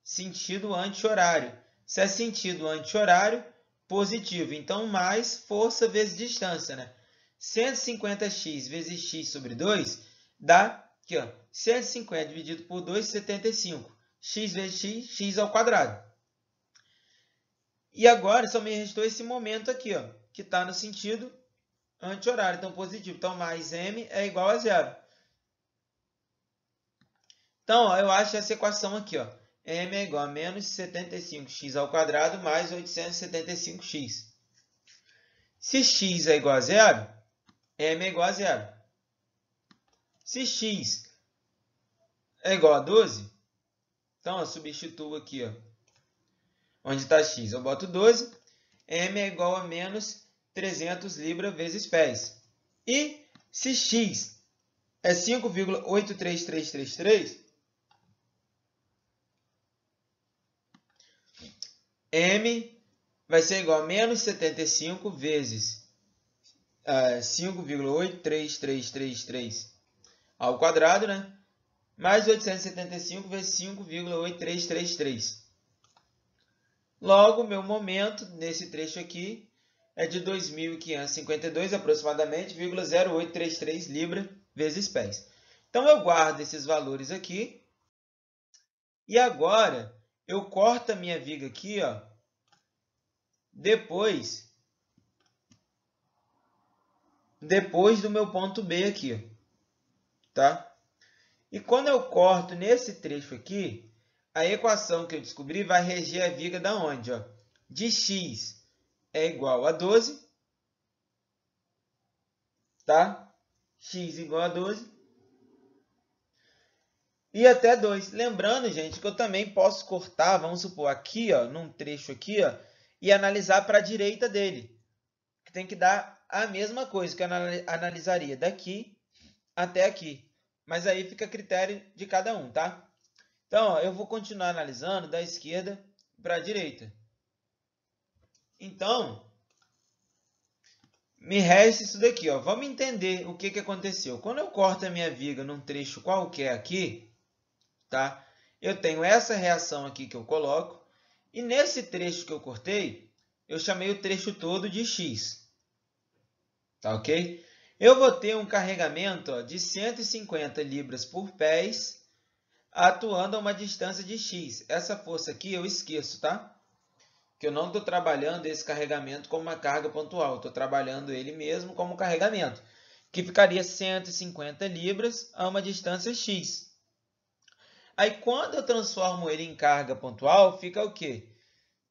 Sentido anti-horário. Se é sentido anti-horário, positivo. Então, mais força vezes distância, né? 150x vezes x sobre 2 dá aqui, ó, 150 dividido por 2, 75. X vezes x, x ao quadrado. E agora só me restou esse momento aqui, ó, que está no sentido anti-horário, então positivo. Então, mais m é igual a zero. Então, ó, eu acho essa equação aqui, ó. M é igual a menos 75x ao quadrado mais 875x. Se x é igual a zero, m é igual a zero. Se x é igual a 12, então eu substituo aqui, ó, onde está x, eu boto 12, m é igual a menos 300 libras vezes pés. E se x é 5,83333, m vai ser igual a menos 75 vezes 5,83333 ao quadrado, né? Mais 875 vezes 5,8333. Logo, meu momento nesse trecho aqui é de 2.552 aproximadamente, 0,0833 libra vezes pés. Então, eu guardo esses valores aqui. E agora, eu corto a minha viga aqui, ó, depois do meu ponto B aqui, ó, tá? E quando eu corto nesse trecho aqui, a equação que eu descobri vai reger a viga da onde? Ó? De x é igual a 12, tá? X igual a 12. E até 2. Lembrando, gente, que eu também posso cortar, vamos supor, aqui, ó, num trecho aqui, ó, e analisar para a direita dele. Que tem que dar a mesma coisa que eu analisaria daqui até aqui. Mas aí fica a critério de cada um, tá? Então, ó, eu vou continuar analisando da esquerda para a direita. Então, me resta isso daqui, ó. Vamos entender o que aconteceu. Quando eu corto a minha viga num trecho qualquer aqui, tá? Eu tenho essa reação aqui que eu coloco. E nesse trecho que eu cortei, eu chamei o trecho todo de x. Tá ok? Eu vou ter um carregamento, ó, de 150 libras por pés, atuando a uma distância de x. Essa força aqui eu esqueço, tá? Que eu não estou trabalhando esse carregamento como uma carga pontual. Estou trabalhando ele mesmo como carregamento. Que ficaria 150 libras a uma distância x. Aí, quando eu transformo ele em carga pontual, fica o quê?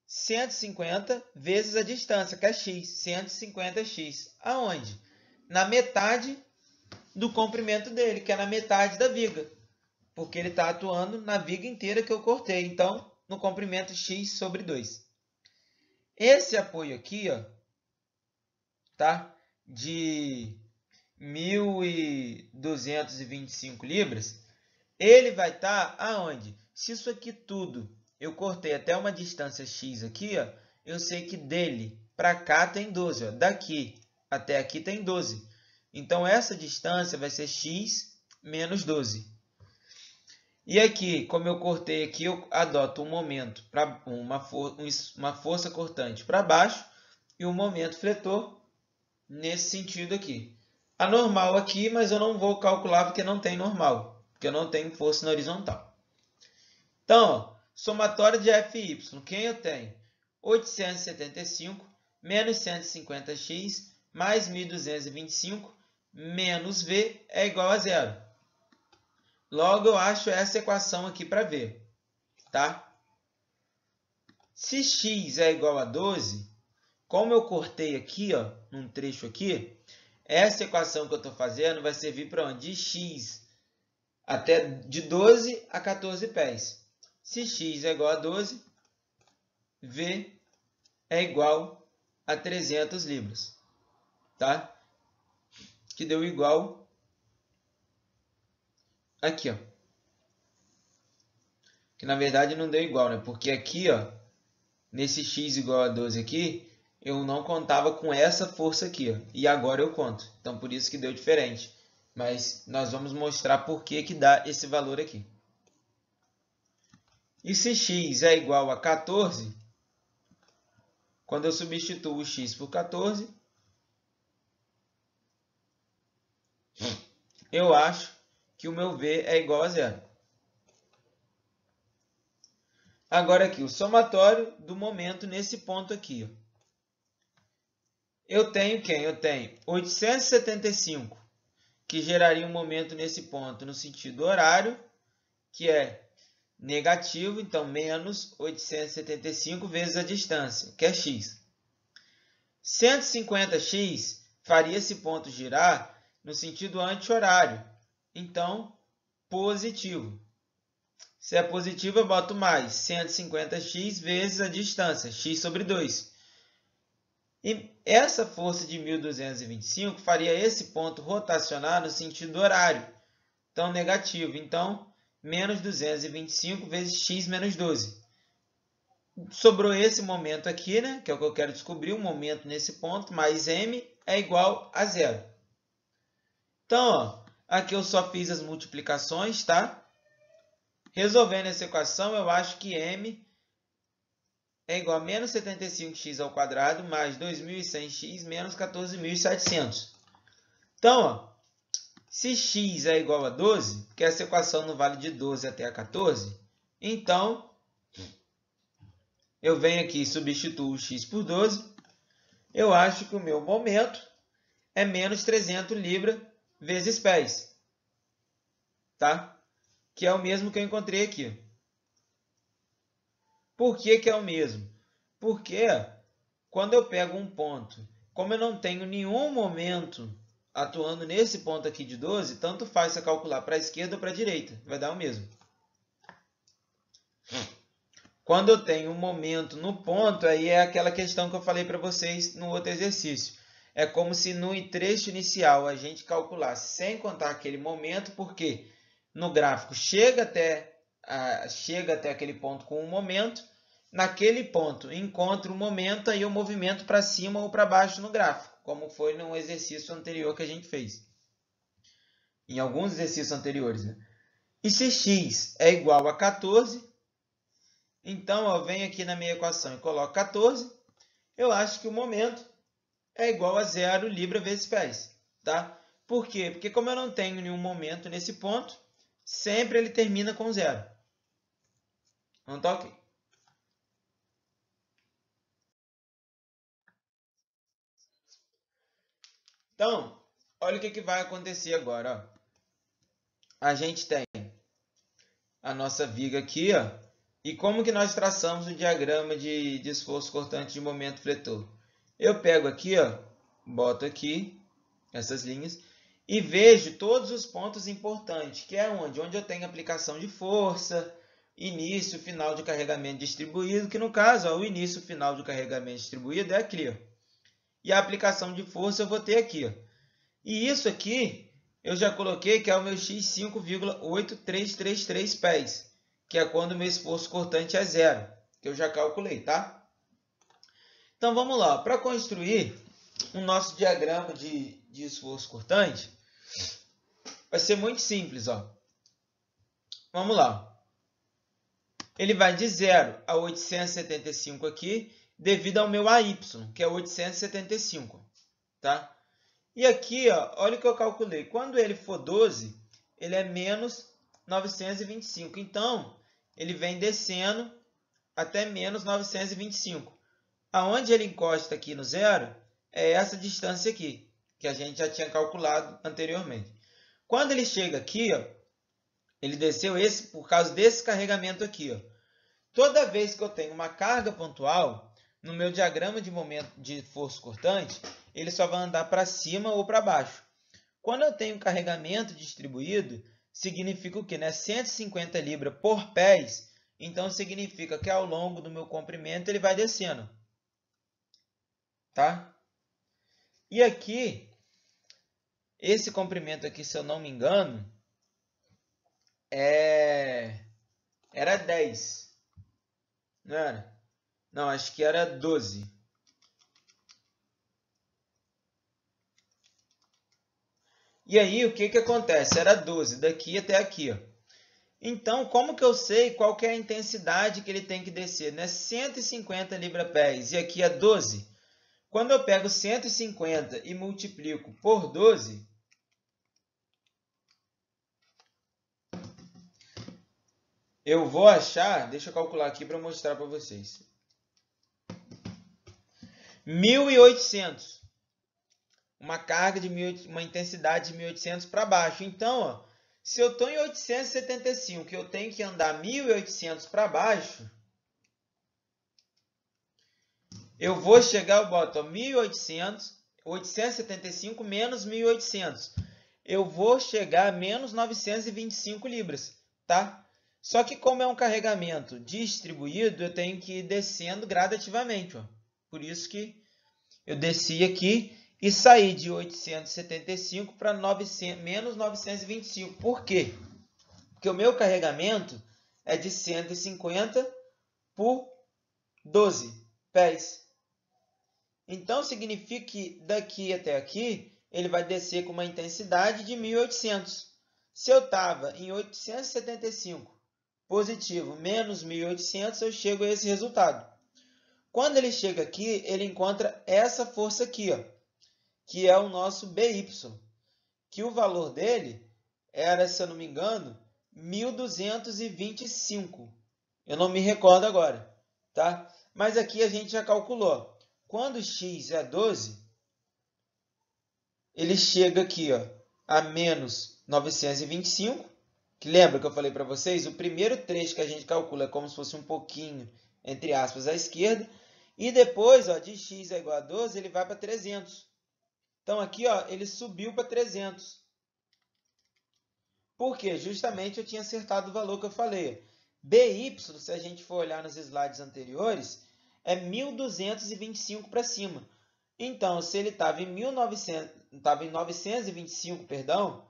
150 vezes a distância, que é x. 150x. Aonde? Na metade do comprimento dele, que é na metade da viga. Porque ele está atuando na viga inteira que eu cortei. Então, no comprimento x sobre 2. Esse apoio aqui, ó, tá? De 1.225 libras, ele vai estar aonde? Se isso aqui tudo eu cortei até uma distância x aqui, ó, eu sei que dele para cá tem 12. Ó, daqui até aqui tem 12. Então, essa distância vai ser x menos 12. E aqui, como eu cortei aqui, eu adoto um momento para uma força cortante para baixo e um momento fletor nesse sentido aqui. A normal aqui, mas eu não vou calcular porque não tem normal, porque eu não tenho força na horizontal. Então, ó, somatório de Fy, quem eu tenho? 875 menos 150x mais 1.225 menos V é igual a 0. Logo, eu acho essa equação aqui para V, tá? Se x é igual a 12, como eu cortei aqui, ó, num trecho aqui, essa equação que eu estou fazendo vai servir para onde? De x até de 12 a 14 pés. Se x é igual a 12, V é igual a 300 libras, tá? Que deu igual aqui, ó. Que na verdade não deu igual, né? Porque aqui, ó, nesse x igual a 12 aqui, eu não contava com essa força aqui, ó. E agora eu conto. Então, por isso que deu diferente. Mas nós vamos mostrar por que dá esse valor aqui. E se x é igual a 14, quando eu substituo o x por 14, eu acho que o meu V é igual a 0. Agora aqui, o somatório do momento nesse ponto aqui. Ó. Eu tenho quem? Eu tenho 875, que geraria um momento nesse ponto no sentido horário, que é negativo, então menos 875 vezes a distância, que é x. 150x faria esse ponto girar no sentido anti-horário. Então, positivo. Se é positivo, eu boto mais 150x vezes a distância, x sobre 2. E essa força de 1.225 faria esse ponto rotacionar no sentido horário. Então, negativo. Então, menos 225 vezes x menos 12. Sobrou esse momento aqui, né? Que é o que eu quero descobrir, o momento nesse ponto, mais m é igual a 0. Então, ó, aqui eu só fiz as multiplicações, tá? Resolvendo essa equação, eu acho que m é igual a menos 75x ao quadrado mais 2.100x menos 14.700. Então, ó, se x é igual a 12, porque essa equação não vale de 12 até a 14, então eu venho aqui e substituo x por 12. Eu acho que o meu momento é menos 300 libras vezes pés. Tá? Que é o mesmo que eu encontrei aqui. Por que que é o mesmo? Porque quando eu pego um ponto, como eu não tenho nenhum momento atuando nesse ponto aqui de 12, tanto faz você calcular para a esquerda ou para a direita, vai dar o mesmo. Quando eu tenho um momento no ponto, aí é aquela questão que eu falei para vocês no outro exercício. É como se no trecho inicial a gente calculasse sem contar aquele momento, porque no gráfico chega até aquele ponto com um momento, naquele ponto encontra o momento, aí o movimento para cima ou para baixo no gráfico, como foi no exercício anterior que a gente fez. Em alguns exercícios anteriores, né? E se x é igual a 14, então eu venho aqui na minha equação e coloco 14, eu acho que o momento é igual a 0 libra vezes pés. Tá? Por quê? Porque como eu não tenho nenhum momento nesse ponto, sempre ele termina com 0. Não tá ok? Então, olha o que vai acontecer agora. Ó. A gente tem a nossa viga aqui, ó, e como que nós traçamos o diagrama de esforço cortante de momento fletor? Eu pego aqui, ó, boto aqui essas linhas e vejo todos os pontos importantes, que é onde eu tenho aplicação de força, início, final de carregamento distribuído, que no caso, ó, o início, final de carregamento distribuído é aqui, ó. E a aplicação de força eu vou ter aqui, ó. E isso aqui eu já coloquei que é o meu x 5,8333 pés, que é quando o meu esforço cortante é 0, que eu já calculei, tá? Então vamos lá, para construir o nosso diagrama de esforço cortante, vai ser muito simples, ó. Vamos lá. Ele vai de 0 a 875 aqui, devido ao meu AY, que é 875, tá? E aqui, ó, olha o que eu calculei. Quando ele for 12, ele é menos 925. Então, ele vem descendo até menos 925. Aonde ele encosta aqui no zero, é essa distância aqui, que a gente já tinha calculado anteriormente. Quando ele chega aqui, ó, ele desceu por causa desse carregamento aqui. Ó. Toda vez que eu tenho uma carga pontual, no meu diagrama de momento de força cortante, ele só vai andar para cima ou para baixo. Quando eu tenho carregamento distribuído, significa o quê? Né? 150 libras por pés, então significa que ao longo do meu comprimento ele vai descendo. Tá? E aqui, esse comprimento aqui, se eu não me engano, era 10. Não era? Não, acho que era 12. E aí, o que acontece? Era 12, daqui até aqui. Ó. Então, como que eu sei qual que é a intensidade que ele tem que descer? Né? 150 libra-pés e aqui é 12. Quando eu pego 150 e multiplico por 12, eu vou achar, deixa eu calcular aqui para mostrar para vocês. 1.800. Uma carga de uma intensidade de 1.800 para baixo. Então, ó, se eu estou em 875 e eu tenho que andar 1.800 para baixo, eu vou chegar, eu boto 1.800, 875 menos 1.800. eu vou chegar a menos 925 libras, tá? Só que como é um carregamento distribuído, eu tenho que ir descendo gradativamente, ó. Por isso que eu desci aqui e saí de 875 para menos 925. Por quê? Porque o meu carregamento é de 150 por 12 pés. Então, significa que daqui até aqui, ele vai descer com uma intensidade de 1.800. Se eu estava em 875 positivo menos 1.800, eu chego a esse resultado. Quando ele chega aqui, ele encontra essa força aqui, ó, que é o nosso BY, que o valor dele era, se eu não me engano, 1.225. Eu não me recordo agora, tá? Mas aqui a gente já calculou. Quando x é 12, ele chega aqui, ó, a menos 925, que lembra que eu falei para vocês? O primeiro trecho que a gente calcula é como se fosse um pouquinho, entre aspas, à esquerda, e depois, ó, de x é igual a 12, ele vai para 300. Então, aqui, ó, ele subiu para 300. Por quê? Justamente eu tinha acertado o valor que eu falei. BY, se a gente for olhar nos slides anteriores, é 1.225 para cima. Então, se ele estava em 925, perdão,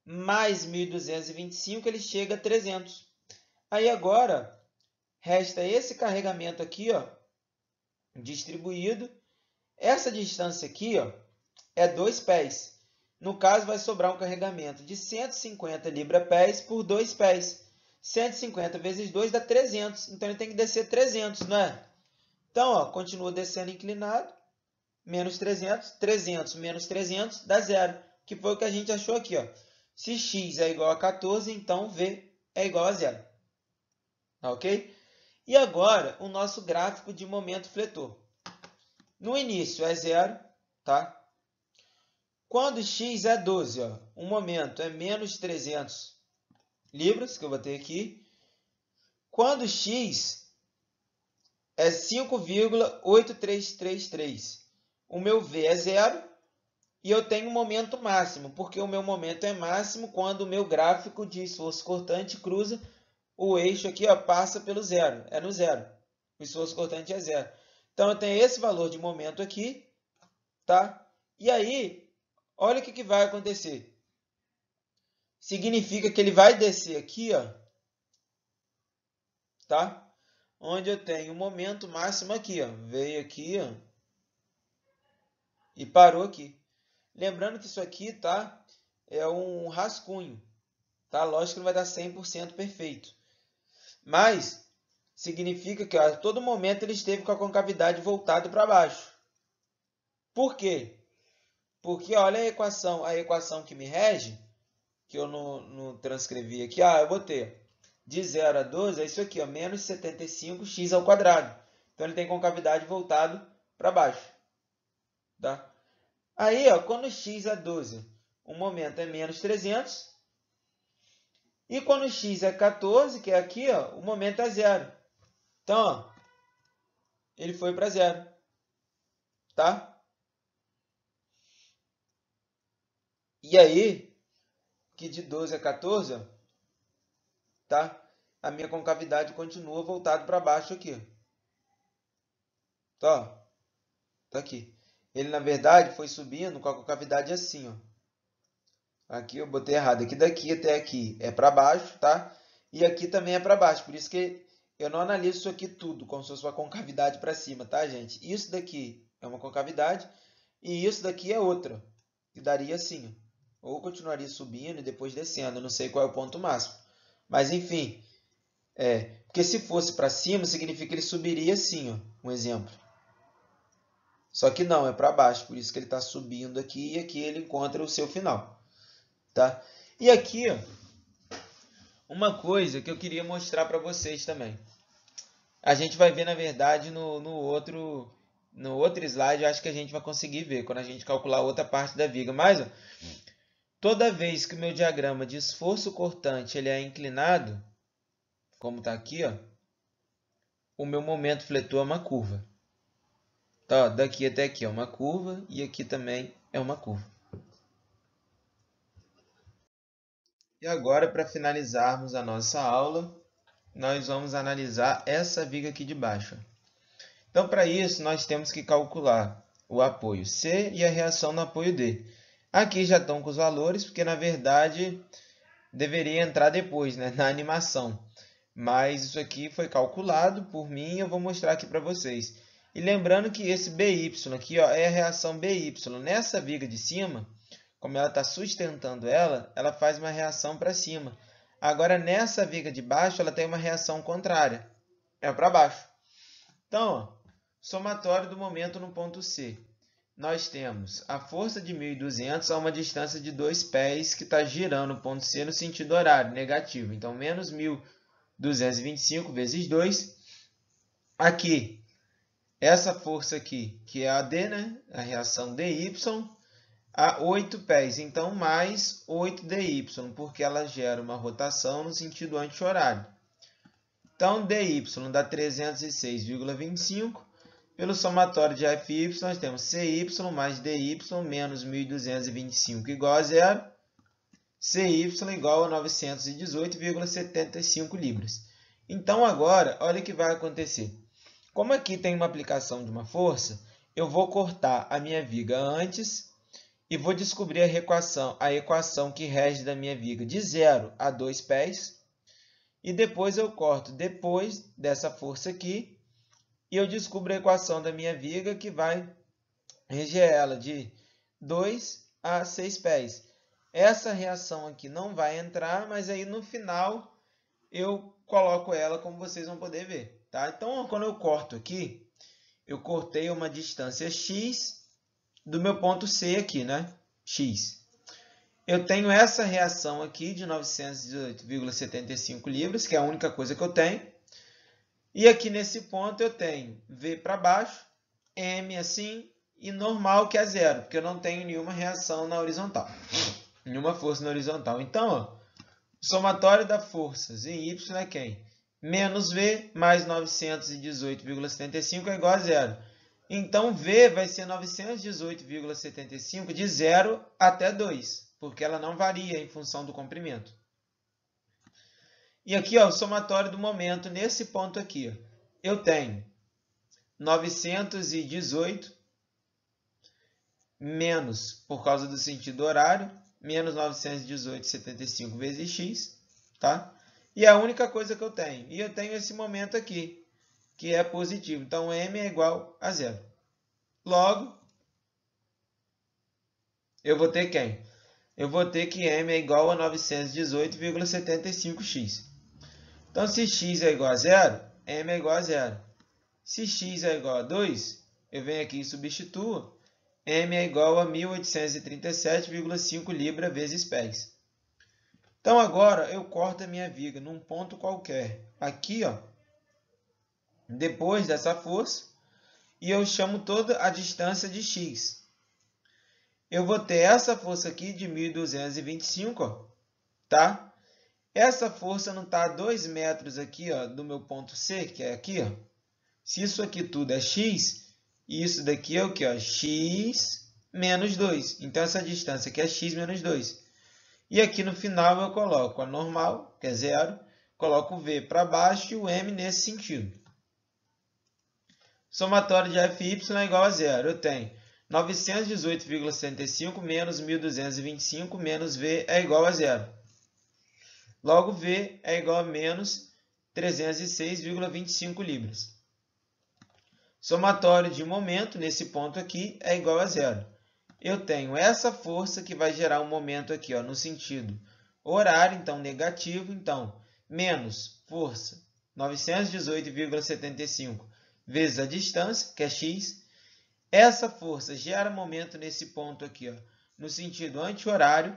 mais 1.225, ele chega a 300. Aí agora, resta esse carregamento aqui, ó, distribuído. Essa distância aqui, ó, é 2 pés. No caso, vai sobrar um carregamento de 150 libra-pés por 2 pés. 150 vezes 2 dá 300. Então, ele tem que descer 300, não é? Então, ó, continua descendo inclinado. Menos 300. 300 menos 300 dá 0. Que foi o que a gente achou aqui, ó. Se x é igual a 14, então v é igual a 0. Ok? E agora, o nosso gráfico de momento fletor. No início é 0, tá? Quando x é 12, ó, o momento é menos 300 libras, que eu vou ter aqui. Quando x é 5,8333, o meu v é 0 e eu tenho um momento máximo, porque o meu momento é máximo quando o meu gráfico de esforço cortante cruza o eixo aqui, ó, passa pelo zero, é no zero. O esforço cortante é 0. Então, eu tenho esse valor de momento aqui, tá? E aí, olha o que vai acontecer. Significa que ele vai descer aqui, ó, tá? Onde eu tenho o momento máximo aqui, ó. Veio aqui, ó, e parou aqui. Lembrando que isso aqui, tá? É um rascunho, tá? Lógico que não vai dar 100% perfeito. Mas significa que, ó, a todo momento ele esteve com a concavidade voltada para baixo. Por quê? Porque olha a equação que me rege, que eu não transcrevi aqui. Ah, eu botei de 0 a 12, é isso aqui, ó, menos 75x ao quadrado. Então, ele tem concavidade voltado para baixo. Tá? Aí, ó, quando x é 12, o momento é menos 300. E quando x é 14, que é aqui, ó, o momento é 0. Então, ó, ele foi para 0. Tá? E aí, que de 12 a 14, ó, tá? A minha concavidade continua voltada para baixo aqui. Tá? Tá aqui. Ele, na verdade, foi subindo com a concavidade assim, ó. Aqui eu botei errado. Aqui daqui até aqui é para baixo, tá? E aqui também é para baixo. Por isso que eu não analiso isso aqui tudo como se fosse uma concavidade para cima, tá, gente? Isso daqui é uma concavidade e isso daqui é outra. Que daria assim, ó. Ou continuaria subindo e depois descendo. Eu não sei qual é o ponto máximo. Mas, enfim. Porque se fosse para cima, significa que ele subiria assim, ó. Um exemplo. Só que não, é para baixo. Por isso que ele está subindo aqui e aqui ele encontra o seu final. Tá? E aqui, ó, uma coisa que eu queria mostrar para vocês também. A gente vai ver, na verdade, no outro slide, acho que a gente vai conseguir ver, quando a gente calcular outra parte da viga. Mas, ó, toda vez que o meu diagrama de esforço cortante ele é inclinado, como está aqui, ó, o meu momento fletor é uma curva. Tá, ó, daqui até aqui é uma curva e aqui também é uma curva. E agora, para finalizarmos a nossa aula, nós vamos analisar essa viga aqui de baixo. Então, para isso, nós temos que calcular o apoio C e a reação no apoio D. Aqui já estão com os valores, porque, na verdade, deveria entrar depois, né, na animação. Mas isso aqui foi calculado por mim e eu vou mostrar aqui para vocês. E lembrando que esse BY aqui, ó, é a reação BY. Nessa viga de cima, como ela está sustentando ela, ela faz uma reação para cima. Agora, nessa viga de baixo, ela tem uma reação contrária. É para baixo. Então, ó, somatório do momento no ponto C. Nós temos a força de 1.200 a uma distância de 2 pés que está girando o ponto C no sentido horário, negativo. Então, menos 1.225 vezes 2. Aqui, essa força aqui, que é a D, né? A reação DY, a 8 pés. Então, mais 8dy, porque ela gera uma rotação no sentido anti-horário. Então, dy dá 306,25. Pelo somatório de FY, nós temos CY mais DY menos 1.225 igual a zero. CY igual a 918,75 libras. Então, agora, olha o que vai acontecer. Como aqui tem uma aplicação de uma força, eu vou cortar a minha viga antes e vou descobrir a equação que rege da minha viga de 0 a 2 pés. E depois eu corto depois dessa força aqui e eu descubro a equação da minha viga que vai reger ela de 2 a 6 pés. Essa reação aqui não vai entrar, mas aí no final eu coloco ela como vocês vão poder ver. Tá? Então, quando eu corto aqui, eu cortei uma distância x do meu ponto C aqui, né? X. Eu tenho essa reação aqui de 918,75 libras, que é a única coisa que eu tenho. E aqui nesse ponto eu tenho V para baixo, M assim, e normal que é zero, porque eu não tenho nenhuma reação na horizontal. Nenhuma força na horizontal. Então, ó, o somatório das forças em Y é quem? Menos V mais 918,75 é igual a zero. Então, V vai ser 918,75 de 0 até 2, porque ela não varia em função do comprimento. E aqui, ó, o somatório do momento, nesse ponto aqui, ó, eu tenho 918 menos, por causa do sentido horário, menos 918,75 vezes x, tá? E é a única coisa que eu tenho. E eu tenho esse momento aqui, que é positivo. Então, m é igual a zero. Logo, eu vou ter quem? Eu vou ter que m é igual a 918,75x. Então, se x é igual a zero, m é igual a zero. Se x é igual a 2, eu venho aqui e substituo. M é igual a 1.837,5 libras vezes pés. Então, agora, eu corto a minha viga num ponto qualquer. Aqui, ó, depois dessa força, e eu chamo toda a distância de x. Eu vou ter essa força aqui de 1.225, ó, tá? Essa força não está a 2 metros aqui, ó, do meu ponto C, que é aqui, ó. Se isso aqui tudo é x, e isso daqui é o que? X menos 2. Então, essa distância aqui é x menos 2. E aqui no final eu coloco a normal, que é zero, coloco o v para baixo e o m nesse sentido. Somatório de FY é igual a zero. Eu tenho 918,65 menos 1.225 menos v é igual a zero. Logo, v é igual a menos 306,25 libras. Somatório de momento, nesse ponto aqui, é igual a zero. Eu tenho essa força que vai gerar um momento aqui, ó, no sentido horário, então negativo. Então, menos força, 918,75 vezes a distância, que é x. Essa força gera momento nesse ponto aqui, ó, no sentido anti-horário.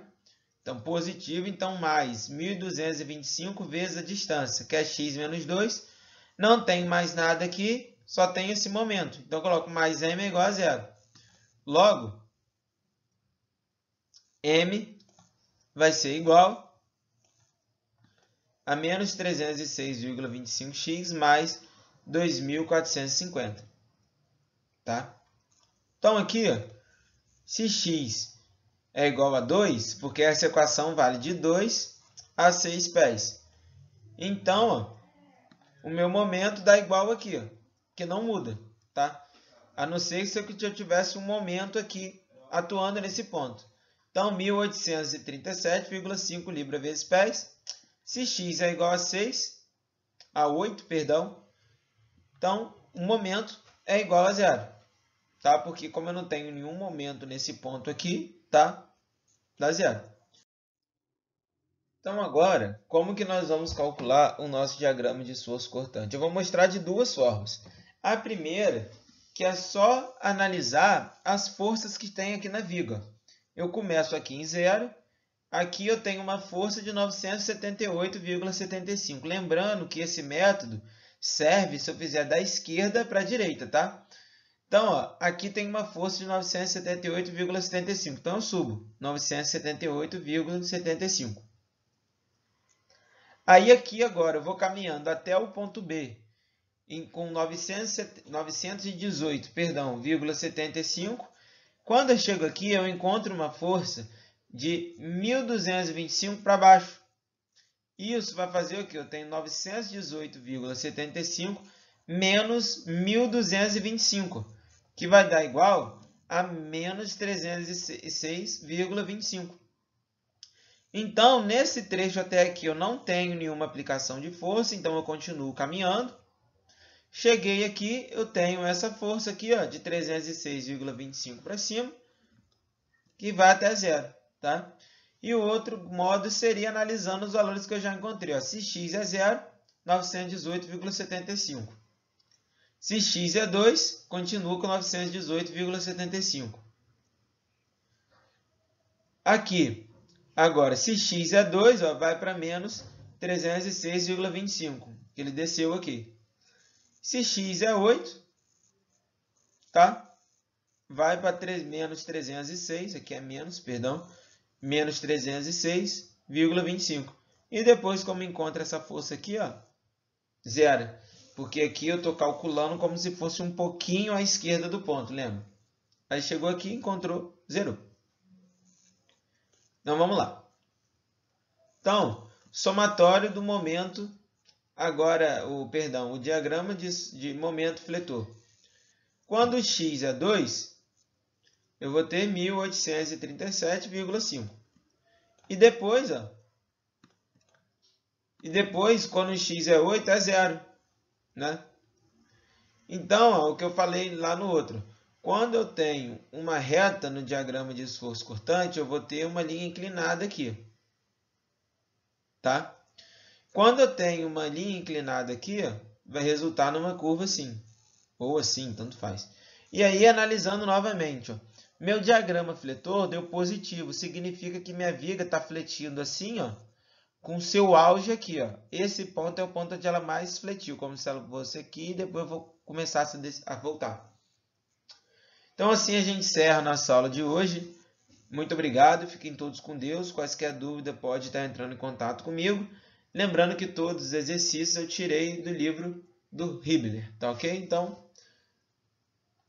Então, positivo. Então, mais 1.225 vezes a distância, que é x menos 2. Não tem mais nada aqui. Só tem esse momento. Então, eu coloco mais m é igual a zero. Logo, m vai ser igual a menos 306,25x mais 2.450. Tá? Então, aqui, ó, se x é igual a 2, porque essa equação vale de 2 a 6 pés. Então, ó, o meu momento dá igual aqui, ó, que não muda, tá? A não ser se eu tivesse um momento aqui atuando nesse ponto. Então, 1837,5 libras vezes pés. Se x é igual a 8, perdão, então o momento é igual a 0, tá? Porque como eu não tenho nenhum momento nesse ponto aqui, tá? Dá 0. Então agora, como que nós vamos calcular o nosso diagrama de esforço cortante? Eu vou mostrar de duas formas. A primeira, que é só analisar as forças que tem aqui na viga. Eu começo aqui em 0. Aqui eu tenho uma força de 978,75. Lembrando que esse método serve se eu fizer da esquerda para a direita, tá? Então, ó, aqui tem uma força de 978,75. Então, eu subo 978,75. Aí, aqui agora, eu vou caminhando até o ponto B com 918,75. Quando eu chego aqui, eu encontro uma força de 1.225 para baixo. Isso vai fazer o quê? Eu tenho 918,75 menos 1.225, que vai dar igual a menos 306,25. Então, nesse trecho até aqui, eu não tenho nenhuma aplicação de força, então eu continuo caminhando. Cheguei aqui, eu tenho essa força aqui, ó, de 306,25 para cima, que vai até 0, tá? E o outro modo seria analisando os valores que eu já encontrei, ó. Se x é 0, 918,75. Se x é 2, continuo com 918,75. Aqui, agora, se x é 2, ó, vai para menos 306,25, que ele desceu aqui. Se x é 8, tá? Vai para menos 306, aqui é menos, perdão, menos 306,25. E depois, como encontra essa força aqui, ó, 0. Porque aqui eu estou calculando como se fosse um pouquinho à esquerda do ponto, lembra? Aí chegou aqui e encontrou 0. Então, vamos lá. Então, somatório do momento, agora, o diagrama de momento fletor. Quando x é 2, eu vou ter 1.837,5. E depois, ó, quando x é 8, é 0, né? Então, ó, o que eu falei lá no outro. Quando eu tenho uma reta no diagrama de esforço cortante, eu vou ter uma linha inclinada aqui, tá? Quando eu tenho uma linha inclinada aqui, ó, vai resultar numa curva assim, ou assim, tanto faz. E aí, analisando novamente, ó, meu diagrama fletor deu positivo, significa que minha viga está fletindo assim, ó, com seu auge aqui, ó. Esse ponto é o ponto onde ela mais fletiu, como se ela fosse aqui, e depois eu vou começar a voltar. Então, assim a gente encerra a nossa aula de hoje. Muito obrigado, fiquem todos com Deus. Quaisquer dúvida, pode estar entrando em contato comigo. Lembrando que todos os exercícios eu tirei do livro do Hibbeler, tá ok? Então,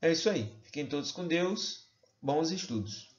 é isso aí. Fiquem todos com Deus. Bons estudos.